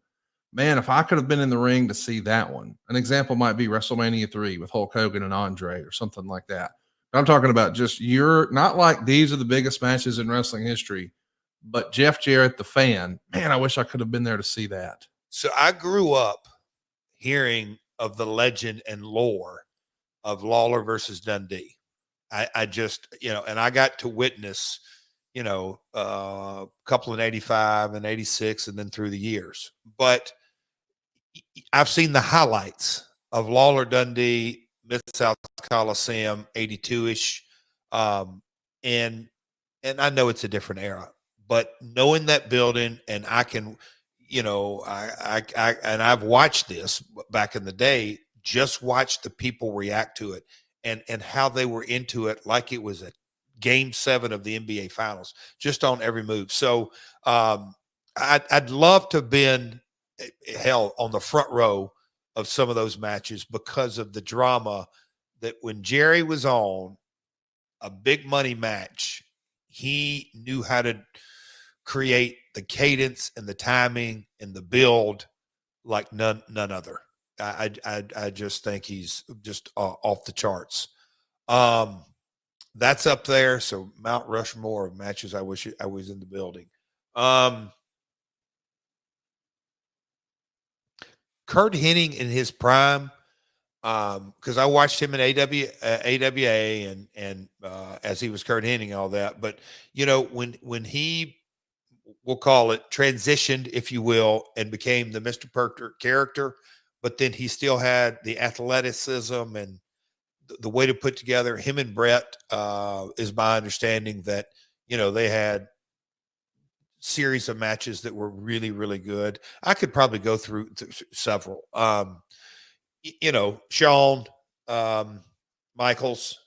Man, if I could have been in the ring to see that one, an example might be WrestleMania 3 with Hulk Hogan and Andre or something like that. But I'm talking about just not like these are the biggest matches in wrestling history, but Jeff Jarrett, the fan, man, I wish I could have been there to see that. So I grew up hearing of the legend and lore of Lawler versus Dundee. I just, and I got to witness, a couple in 85 and 86 and then through the years. But I've seen the highlights of Lawler Dundee, Mid-South Coliseum, 82-ish. And I know it's a different era, but knowing that building, and I can, I've watched this back in the day, just watch the people react to it and how they were into it like it was a game 7 of the NBA finals, just on every move. So I'd love to have been on the front row of some of those matches because of the drama that when Jerry was on a big money match, he knew how to create the cadence and the timing and the build like none other. I just think he's just off the charts. That's up there. So Mount Rushmore of matches I wish I was in the building. Kurt Hennig in his prime, because I watched him in AWA and as he was Kurt Hennig and all that. But when he, we'll call it, transitioned, if you will, and became the Mr. Perker character, but then he still had the athleticism and the way to put together him and Brett, is my understanding that, they had series of matches that were really, really good. I could probably go through several, Shawn, Michaels.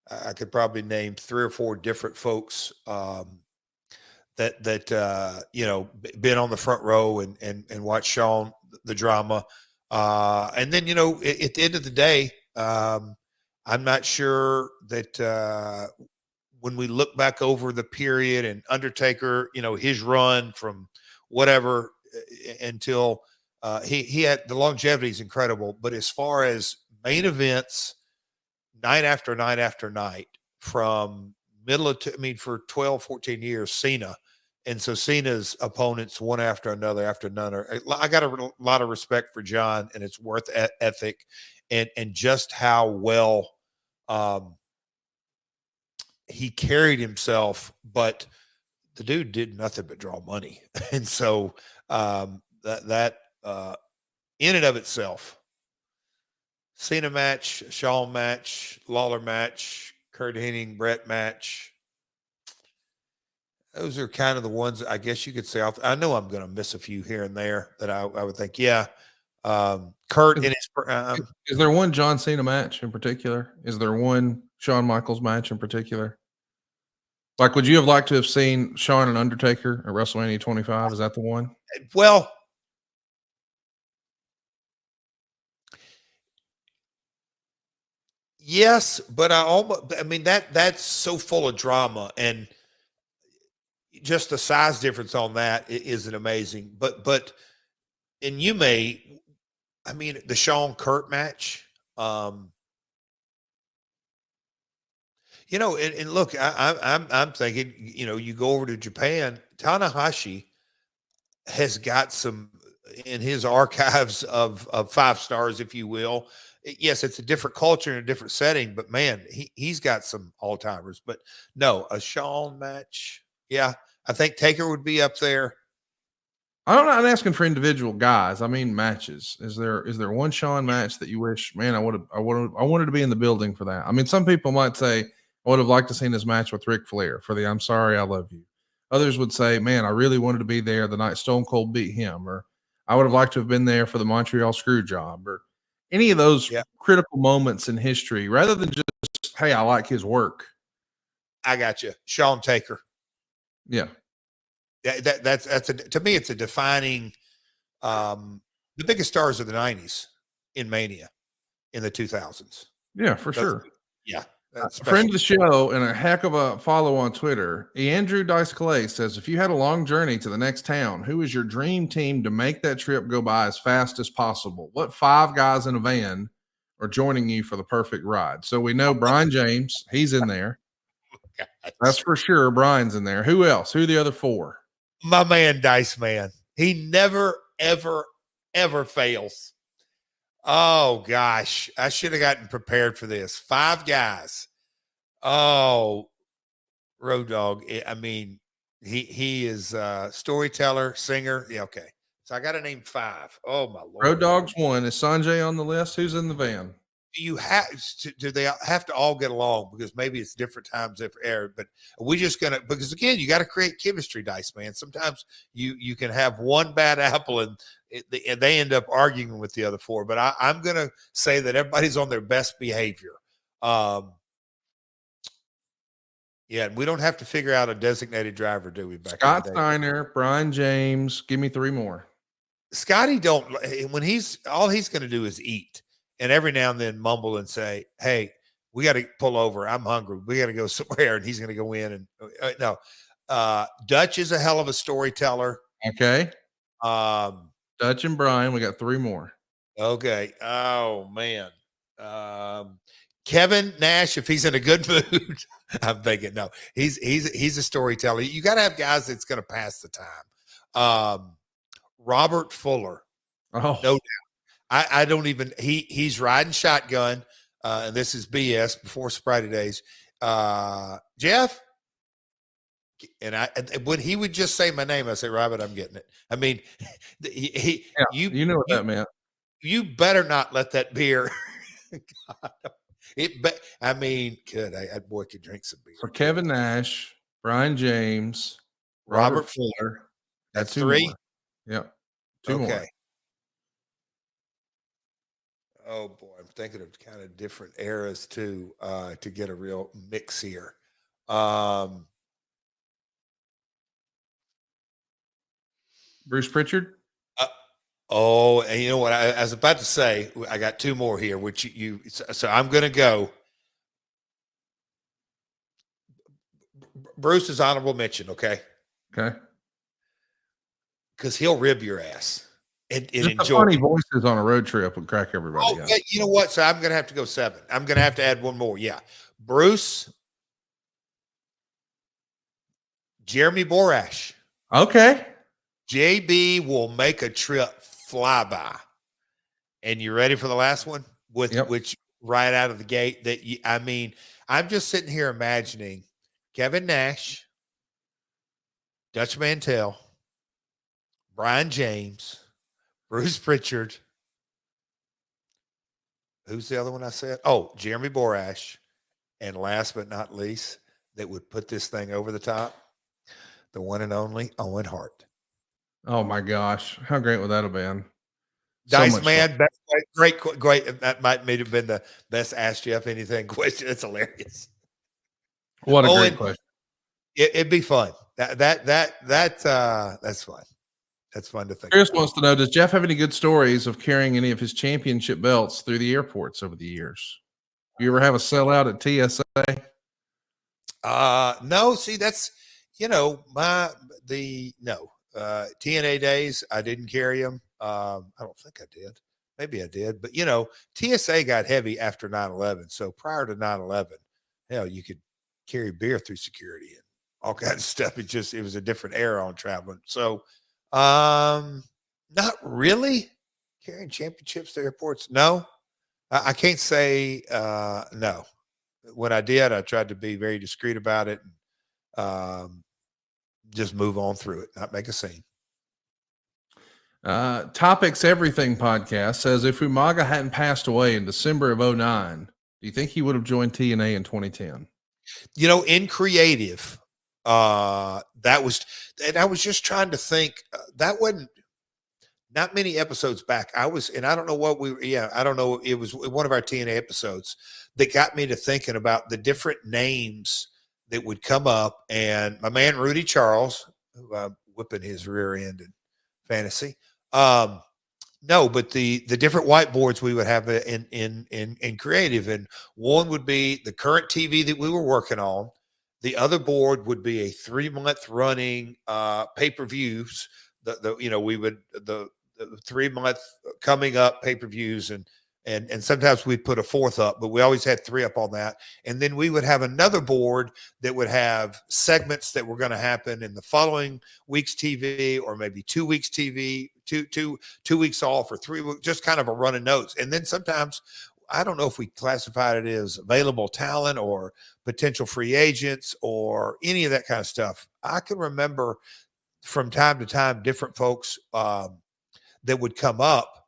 I could probably name 3 or 4 different folks, that been on the front row and watch Shawn, the drama. And then, at the end of the day, I'm not sure that when we look back over the period and Undertaker, his run from whatever until he had the longevity is incredible. But as far as main events, night after night after night, from for 12, 14 years, Cena, And so Cena's opponents, one after another, after another. I got a lot of respect for John and its worth ethic, and just how well he carried himself. But the dude did nothing but draw money, and so that in and of itself, Cena match, Shawn match, Lawler match, Kurt Hennig, Brett match. Those are kind of the ones I guess you could say. I know I'm going to miss a few here and there that I would think, yeah. Kurt in his. Is there one John Cena match in particular? Is there one Shawn Michaels match in particular? Like, would you have liked to have seen Shawn and Undertaker at WrestleMania 25? Is that the one? Well, yes, but I mean that's so full of drama, and just the size difference on that isn't amazing. But and I mean, the Shawn Kurt match. You know, and look, I'm thinking, you know, you go over to Japan, Tanahashi has got some in his archives of 5 stars, if you will. Yes, it's a different culture and a different setting, but man, he's got some all timers. But no, a Shawn match, yeah, I think Taker would be up there. I'm not asking for individual guys. I mean matches. Is there one Shawn match that you wish, man, I wanted to be in the building for that? I mean, some people might say I would have liked to seen his match with Ric Flair for the "I'm Sorry, I Love You." Others would say, man, I really wanted to be there the night Stone Cold beat him, or I would have liked to have been there for the Montreal screw job, or any of those critical moments in history, rather than just, hey, I like his work. I got you. Shawn Taker. Yeah. That's to me, it's a defining, the biggest stars of the 90s in Mania in the 2000s. Yeah, for sure. Yeah. Friend of the show and a heck of a follow on Twitter, Andrew Dice Clay says, if you had a long journey to the next town, who is your dream team to make that trip go by as fast as possible? What 5 guys in a van are joining you for the perfect ride? So we know Brian James, he's in there. That's for sure. Brian's in there. Who else? Who are the other 4? My man, Dice Man. He never, ever, ever fails. Oh, gosh. I should have gotten prepared for this. 5 guys. Oh, Road Dogg. I mean, he is a storyteller, singer. Yeah, okay. So I got to name 5. Oh, my Lord. Road Dogg's 1. Is Sanjay on the list? Who's in the van? Do they have to all get along? Because maybe it's different times of air, but are we just gonna, because again, you got to create chemistry, Dice Man. Sometimes you can have one bad apple and they end up arguing with the other 4. But I'm gonna say that everybody's on their best behavior. Yeah, and we don't have to figure out a designated driver, do we? Scott Steiner, Brian James. Give me 3 more. Scotty when he's going to do is eat. And every now and then mumble and say, hey, we got to pull over. I'm hungry. We got to go somewhere. And he's going to go in. And no, Dutch is a hell of a storyteller. Okay. Dutch and Brian, we got 3 more. Okay. Oh, man. Kevin Nash, if he's in a good mood, I'm thinking, no, he's a storyteller. You got to have guys that's going to pass the time. Robert Fuller. Oh, no doubt. I don't even, he's riding shotgun. And this is BS before sobriety days. Jeff. And when he would just say my name, I say, Robert, I'm getting it. I mean, you know what that meant. You better not let that beer. God, I mean, that boy could drink some beer. For Kevin Nash, Brian James, Robert Fuller. That's 3. Yep. 2 more. Oh boy, I'm thinking of kind of different eras too, to get a real mix here. Bruce Pritchard. And you know what? I was about to say, I got 2 more here, which so I'm going to go. Bruce is honorable mention. Okay. Okay. Because he'll rib your ass. And enjoy. Funny voices on a road trip would crack everybody up. Yeah, you know what? So I'm going to have to go 7. I'm going to have to add 1 more. Yeah. Bruce, Jeremy Borash. Okay. JB will make a trip flyby. And you ready for the last one? Which right out of the gate I'm just sitting here imagining Kevin Nash, Dutch Mantel, Brian James, Bruce Pritchard. Who's the other one I said? Oh, Jeremy Borash. And last but not least, that would put this thing over the top, the one and only Owen Hart. Oh my gosh. How great would that have been? So Dice much fun. man, great. That might have been the best Ask Jeff Anything question. It's hilarious. What a great Owen, question. it'd be fun. That's fun. That's fun to think Chris about. wants to know, does Jeff have any good stories of carrying any of his championship belts through the airports over the years? You ever have a sellout at TSA? No, see, that's TNA days. I didn't carry them. I don't think I did. Maybe I did, but TSA got heavy after 9/11. So prior to 9/11, hell, you could carry beer through security and all kinds of stuff. It was a different era on traveling. So, not really carrying championships to airports. No, I can't say no. When I did, I tried to be very discreet about it. Just move on through it, not make a scene. Topics Everything podcast says, if Umaga hadn't passed away in December of 2009, do you think he would have joined TNA in 2010? In creative, that was, and I was just trying to think, that wasn't not many episodes back. I don't know I don't know. It was one of our TNA episodes that got me to thinking about the different names that would come up. And my man, Rudy Charles, who I'm whipping his rear end in fantasy. No, but the different whiteboards we would have in creative, and one would be the current TV that we were working on. The other board would be a 3-month running pay-per-views. The 3-month coming up pay-per-views, and sometimes we'd put a fourth up, but we always had 3 up on that. And then we would have another board that would have segments that were going to happen in the following week's TV, or maybe 2 weeks TV, two weeks off, or 3 weeks, just kind of a run of notes. And then sometimes, I don't know if we classified it as available talent or potential free agents or any of that kind of stuff. I can remember from time to time different folks that would come up,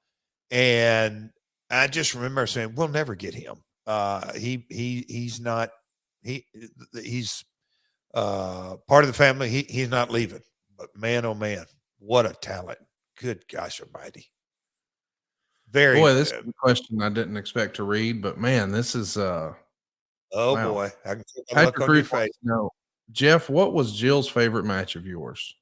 and I just remember saying, we'll never get him. He's not, he's part of the family. He's not leaving, but man, oh man, what a talent. Good gosh almighty. Very. Boy, this is a question I didn't expect to read, but man, this is oh wow. boy. I can see the look Patrick on your Ruth wants face. to know, Jeff, what was Jill's favorite match of yours?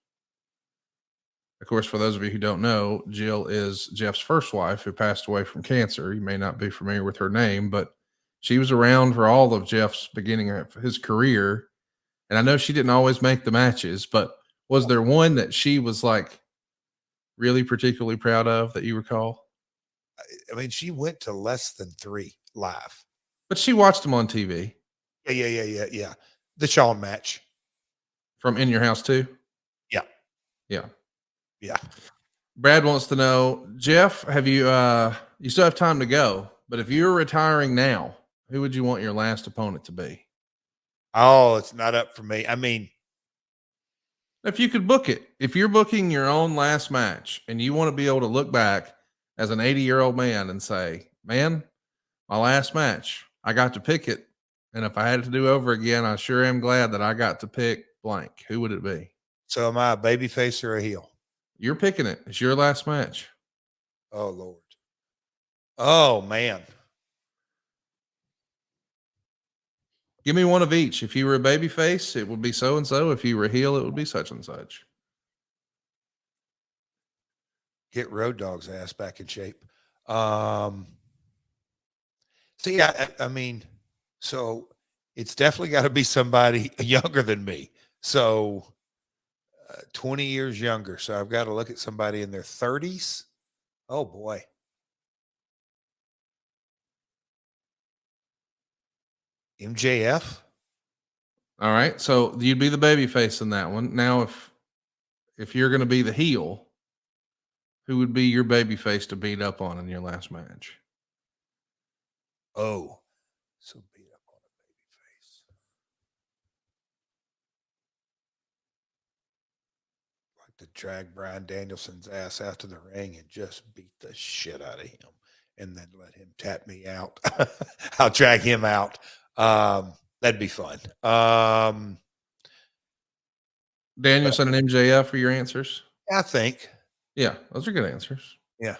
Of course, for those of you who don't know, Jill is Jeff's first wife who passed away from cancer. You may not be familiar with her name, but she was around for all of Jeff's beginning of his career. And I know she didn't always make the matches, but was there one that she was like really particularly proud of that you recall? I mean, she went to less than 3 live. But she watched them on TV. Yeah. The Shawn match. From In Your House too? Yeah. Yeah. Brad wants to know, Jeff, have you you still have time to go, but if you're retiring now, who would you want your last opponent to be? Oh, it's not up for me. I mean, if you could book it, if you're booking your own last match and you want to be able to look back as an 80-year-old man and say, man, my last match, I got to pick it. And if I had to do over again, I sure am glad that I got to pick blank. Who would it be? So am I a baby face or a heel? You're picking it. It's your last match. Oh, Lord. Oh, man. Give me one of each. If you were a baby face, it would be so and so. If you were a heel, it would be such and such. Get Road Dogg's ass back in shape. I mean, so it's definitely got to be somebody younger than me. So 20 years younger. So I've got to look at somebody in their 30s. Oh, boy. MJF. All right. So you'd be the baby face in that one. Now, if you're going to be the heel, who would be your baby face to beat up on in your last match? Oh, so beat up on a baby face. Like to drag Bryan Danielson's ass out to the ring and just beat the shit out of him and then let him tap me out. I'll drag him out. That'd be fun. Danielson and MJF are your answers? I think. Yeah, those are good answers. Yeah.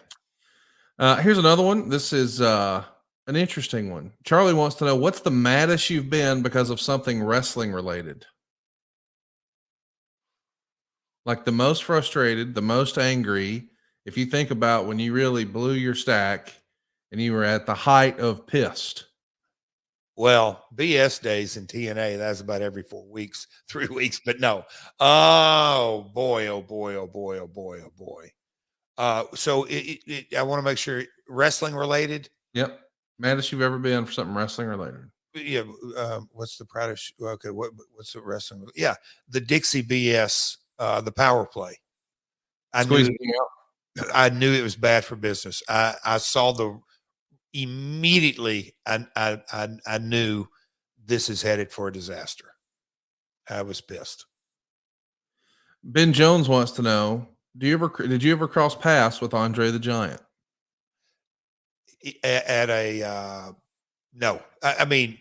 Here's another one. This is an interesting one. Charlie wants to know, what's the maddest you've been because of something wrestling related? Like the most frustrated, the most angry. If you think about when you really blew your stack and you were at the height of pissed. Well, BS days in TNA, that's about every 4 weeks, 3 weeks, but no. Oh boy, oh boy, oh boy, oh boy, oh boy. So I want to make sure wrestling related. Yep. Maddest you've ever been for something wrestling related. Yeah. What's the proudest? Okay. What's the wrestling? Yeah. The Dixie BS, the power play. I knew it was bad for business. I saw immediately I knew this is headed for a disaster. I was pissed. Ben Jones wants to know, did you ever cross paths with Andre the Giant? At a no. I mean,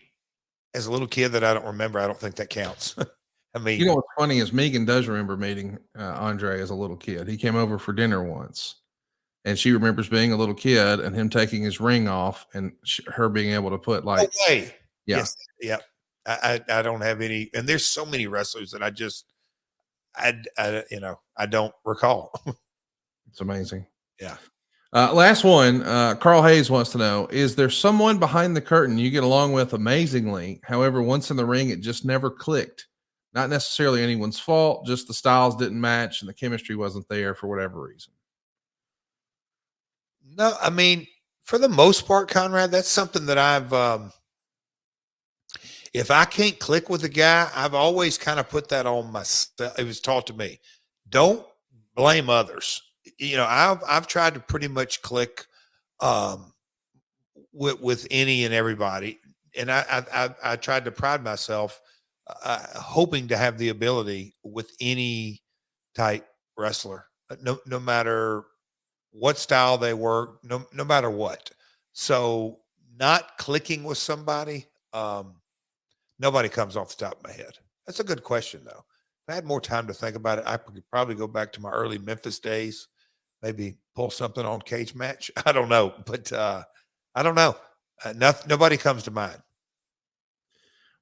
as a little kid that I don't remember, I don't think that counts. I mean, you know what's funny is Megan does remember meeting Andre as a little kid. He came over for dinner once, and she remembers being a little kid and him taking his ring off and her being able to put like, okay, yeah, yes, yeah. I don't have any, and there's so many wrestlers that I don't recall. It's amazing. Yeah. Last one. Carl Hayes wants to know, is there someone behind the curtain you get along with amazingly? However, once in the ring, it just never clicked. Not necessarily anyone's fault, just the styles didn't match and the chemistry wasn't there for whatever reason. No, I mean, for the most part, Conrad, that's something that I've if I can't click with a guy, I've always kind of put that on myself. It was taught to me. Don't blame others. You know, I've tried to pretty much click with any and everybody. And I tried to pride myself hoping to have the ability with any type wrestler, no matter what style they work, no matter what. So not clicking with somebody, nobody comes off the top of my head. That's a good question, though. If I had more time to think about it, I could probably go back to my early Memphis days, maybe pull something on Cage Match. I don't know, but I don't know. Nobody comes to mind.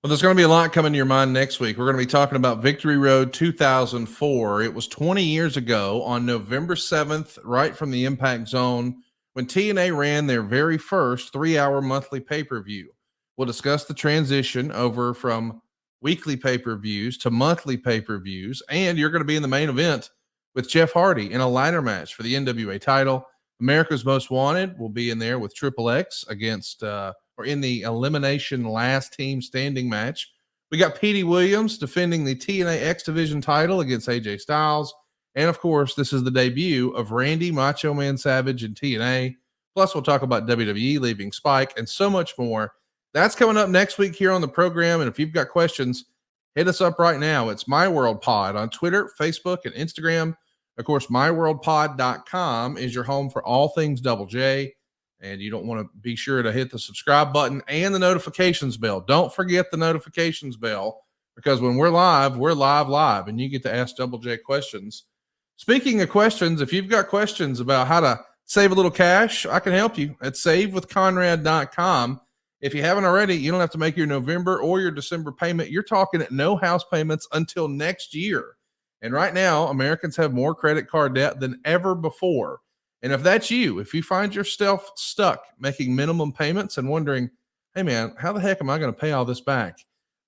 Well, there's going to be a lot coming to your mind next week. We're going to be talking about Victory Road 2004. It was 20 years ago on November 7th, right from the Impact Zone, when TNA ran their very first 3-hour monthly pay-per-view. We'll discuss the transition over from weekly pay-per-views to monthly pay-per-views, and you're going to be in the main event with Jeff Hardy in a ladder match for the NWA title. America's Most Wanted will be in there with Triple X against or in the elimination last team standing match. We got Petey Williams defending the TNA X Division title against AJ Styles. And of course, this is the debut of Randy Macho Man Savage in TNA. Plus, we'll talk about WWE leaving Spike and so much more. That's coming up next week here on the program. And if you've got questions, hit us up right now. It's My World Pod on Twitter, Facebook, and Instagram. Of course, myworldpod.com is your home for all things Double J. And you don't want to be sure to hit the subscribe button and the notifications bell. Don't forget the notifications bell, because when we're live, and you get to ask Double J questions. Speaking of questions, if you've got questions about how to save a little cash, I can help you at savewithconrad.com. If you haven't already, you don't have to make your November or your December payment. You're talking at no house payments until next year. And right now, Americans have more credit card debt than ever before. And if that's you, if you find yourself stuck making minimum payments and wondering, hey man, how the heck am I going to pay all this back?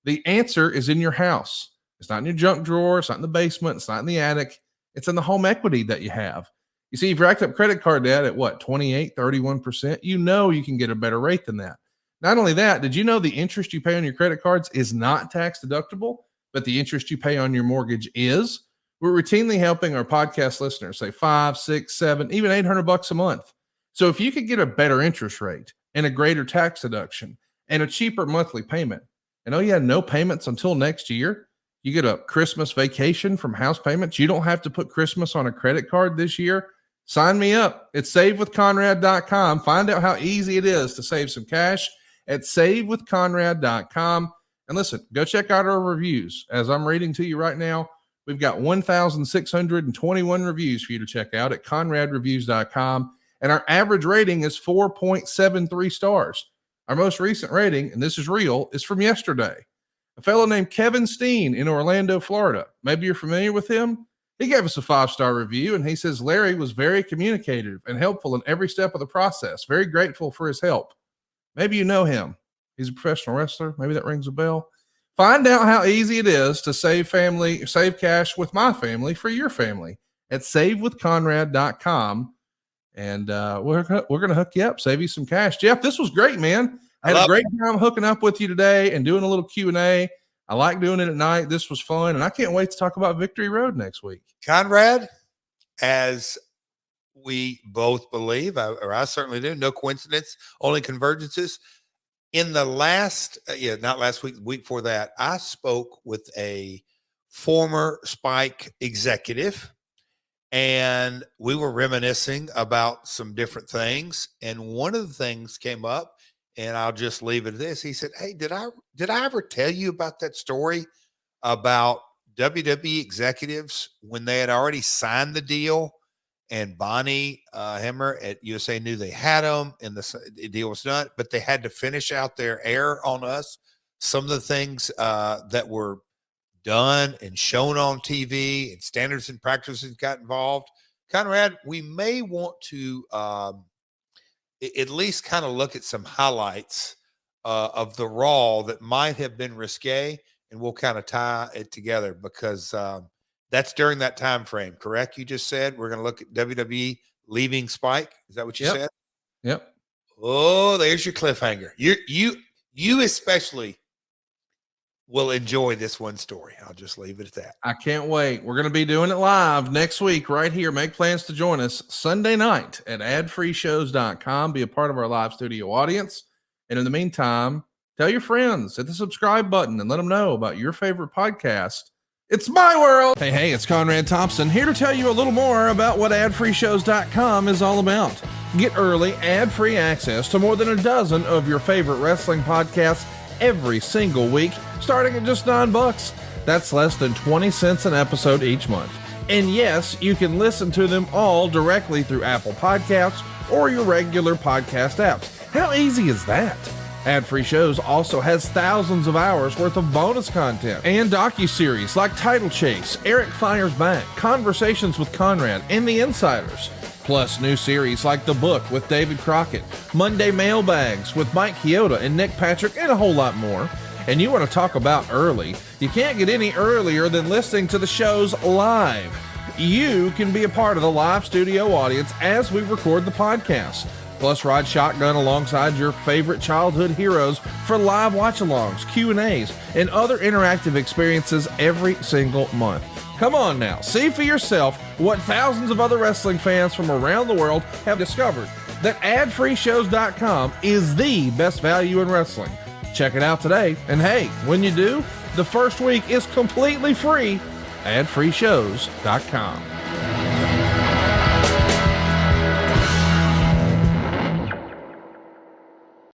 The answer is in your house. It's not in your junk drawer. It's not in the basement. It's not in the attic. It's in the home equity that you have. You see, you've racked up credit card debt at what, 28, 31%? You know you can get a better rate than that. Not only that, did you know the interest you pay on your credit cards is not tax deductible, but the interest you pay on your mortgage is? We're routinely helping our podcast listeners save 5, 6, 7, even $800 a month. So if you could get a better interest rate and a greater tax deduction and a cheaper monthly payment, and no payments until next year, you get a Christmas vacation from house payments. You don't have to put Christmas on a credit card this year. Sign me up. It's savewithconrad.com. Find out how easy it is to save some cash at savewithconrad.com. And listen, go check out our reviews. As I'm reading to you right now, we've got 1,621 reviews for you to check out at conradreviews.com. And our average rating is 4.73 stars. Our most recent rating, and this is real, is from yesterday. A fellow named Kevin Steen in Orlando, Florida. Maybe you're familiar with him. He gave us a 5-star review, and he says Larry was very communicative and helpful in every step of the process. Very grateful for his help. Maybe you know him. He's a professional wrestler. Maybe that rings a bell. Find out how easy it is to save cash with my family for your family at savewithconrad.com. And we're going to hook you up, save you some cash. Jeff, this was great, man. I had a great time hooking up with you today and doing a little Q&A. I like doing it at night. This was fun, and I can't wait to talk about Victory Road next week. Conrad, as we both believe, or I certainly do, no coincidence, only convergences. In the not last week, the week before that, I spoke with a former Spike executive, and we were reminiscing about some different things. And one of the things came up, and I'll just leave it at this. He said, "Hey, did I ever tell you about that story about WWE executives when they had already signed the deal and Bonnie Hemmer at USA knew they had them and the deal was done, but they had to finish out their air on us? Some of the things that were done and shown on TV and standards and practices got involved. Conrad, we may want to at least kind of look at some highlights of the Raw that might have been risque, and we'll kind of tie it together because that's during that time frame, correct? You just said we're going to look at WWE leaving Spike. Is that what you said? Yep. Oh, there's your cliffhanger. You especially will enjoy this one story. I'll just leave it at that. I can't wait. We're going to be doing it live next week right here. Make plans to join us Sunday night at adfreeshows.com. Be a part of our live studio audience. And in the meantime, tell your friends, hit the subscribe button and let them know about your favorite podcast. It's my world. Hey, it's Conrad Thompson here to tell you a little more about what adfreeshows.com is all about. Get early, ad-free access to more than a dozen of your favorite wrestling podcasts every single week, starting at just $9. That's less than 20 cents an episode each month. And yes, you can listen to them all directly through Apple Podcasts or your regular podcast apps. How easy is that? Ad-free shows also has thousands of hours worth of bonus content and docuseries like Title Chase, Eric Fires Back, Conversations with Conrad, and The Insiders. Plus new series like The Book with David Crockett, Monday Mailbags with Mike Chioda and Nick Patrick, and a whole lot more. And you want to talk about early? You can't get any earlier than listening to the shows live. You can be a part of the live studio audience as we record the podcast. Plus ride shotgun alongside your favorite childhood heroes for live watch-alongs, Q&As, and other interactive experiences every single month. Come on now, see for yourself what thousands of other wrestling fans from around the world have discovered, that adfreeshows.com is the best value in wrestling. Check it out today, and hey, when you do, the first week is completely free. adfreeshows.com.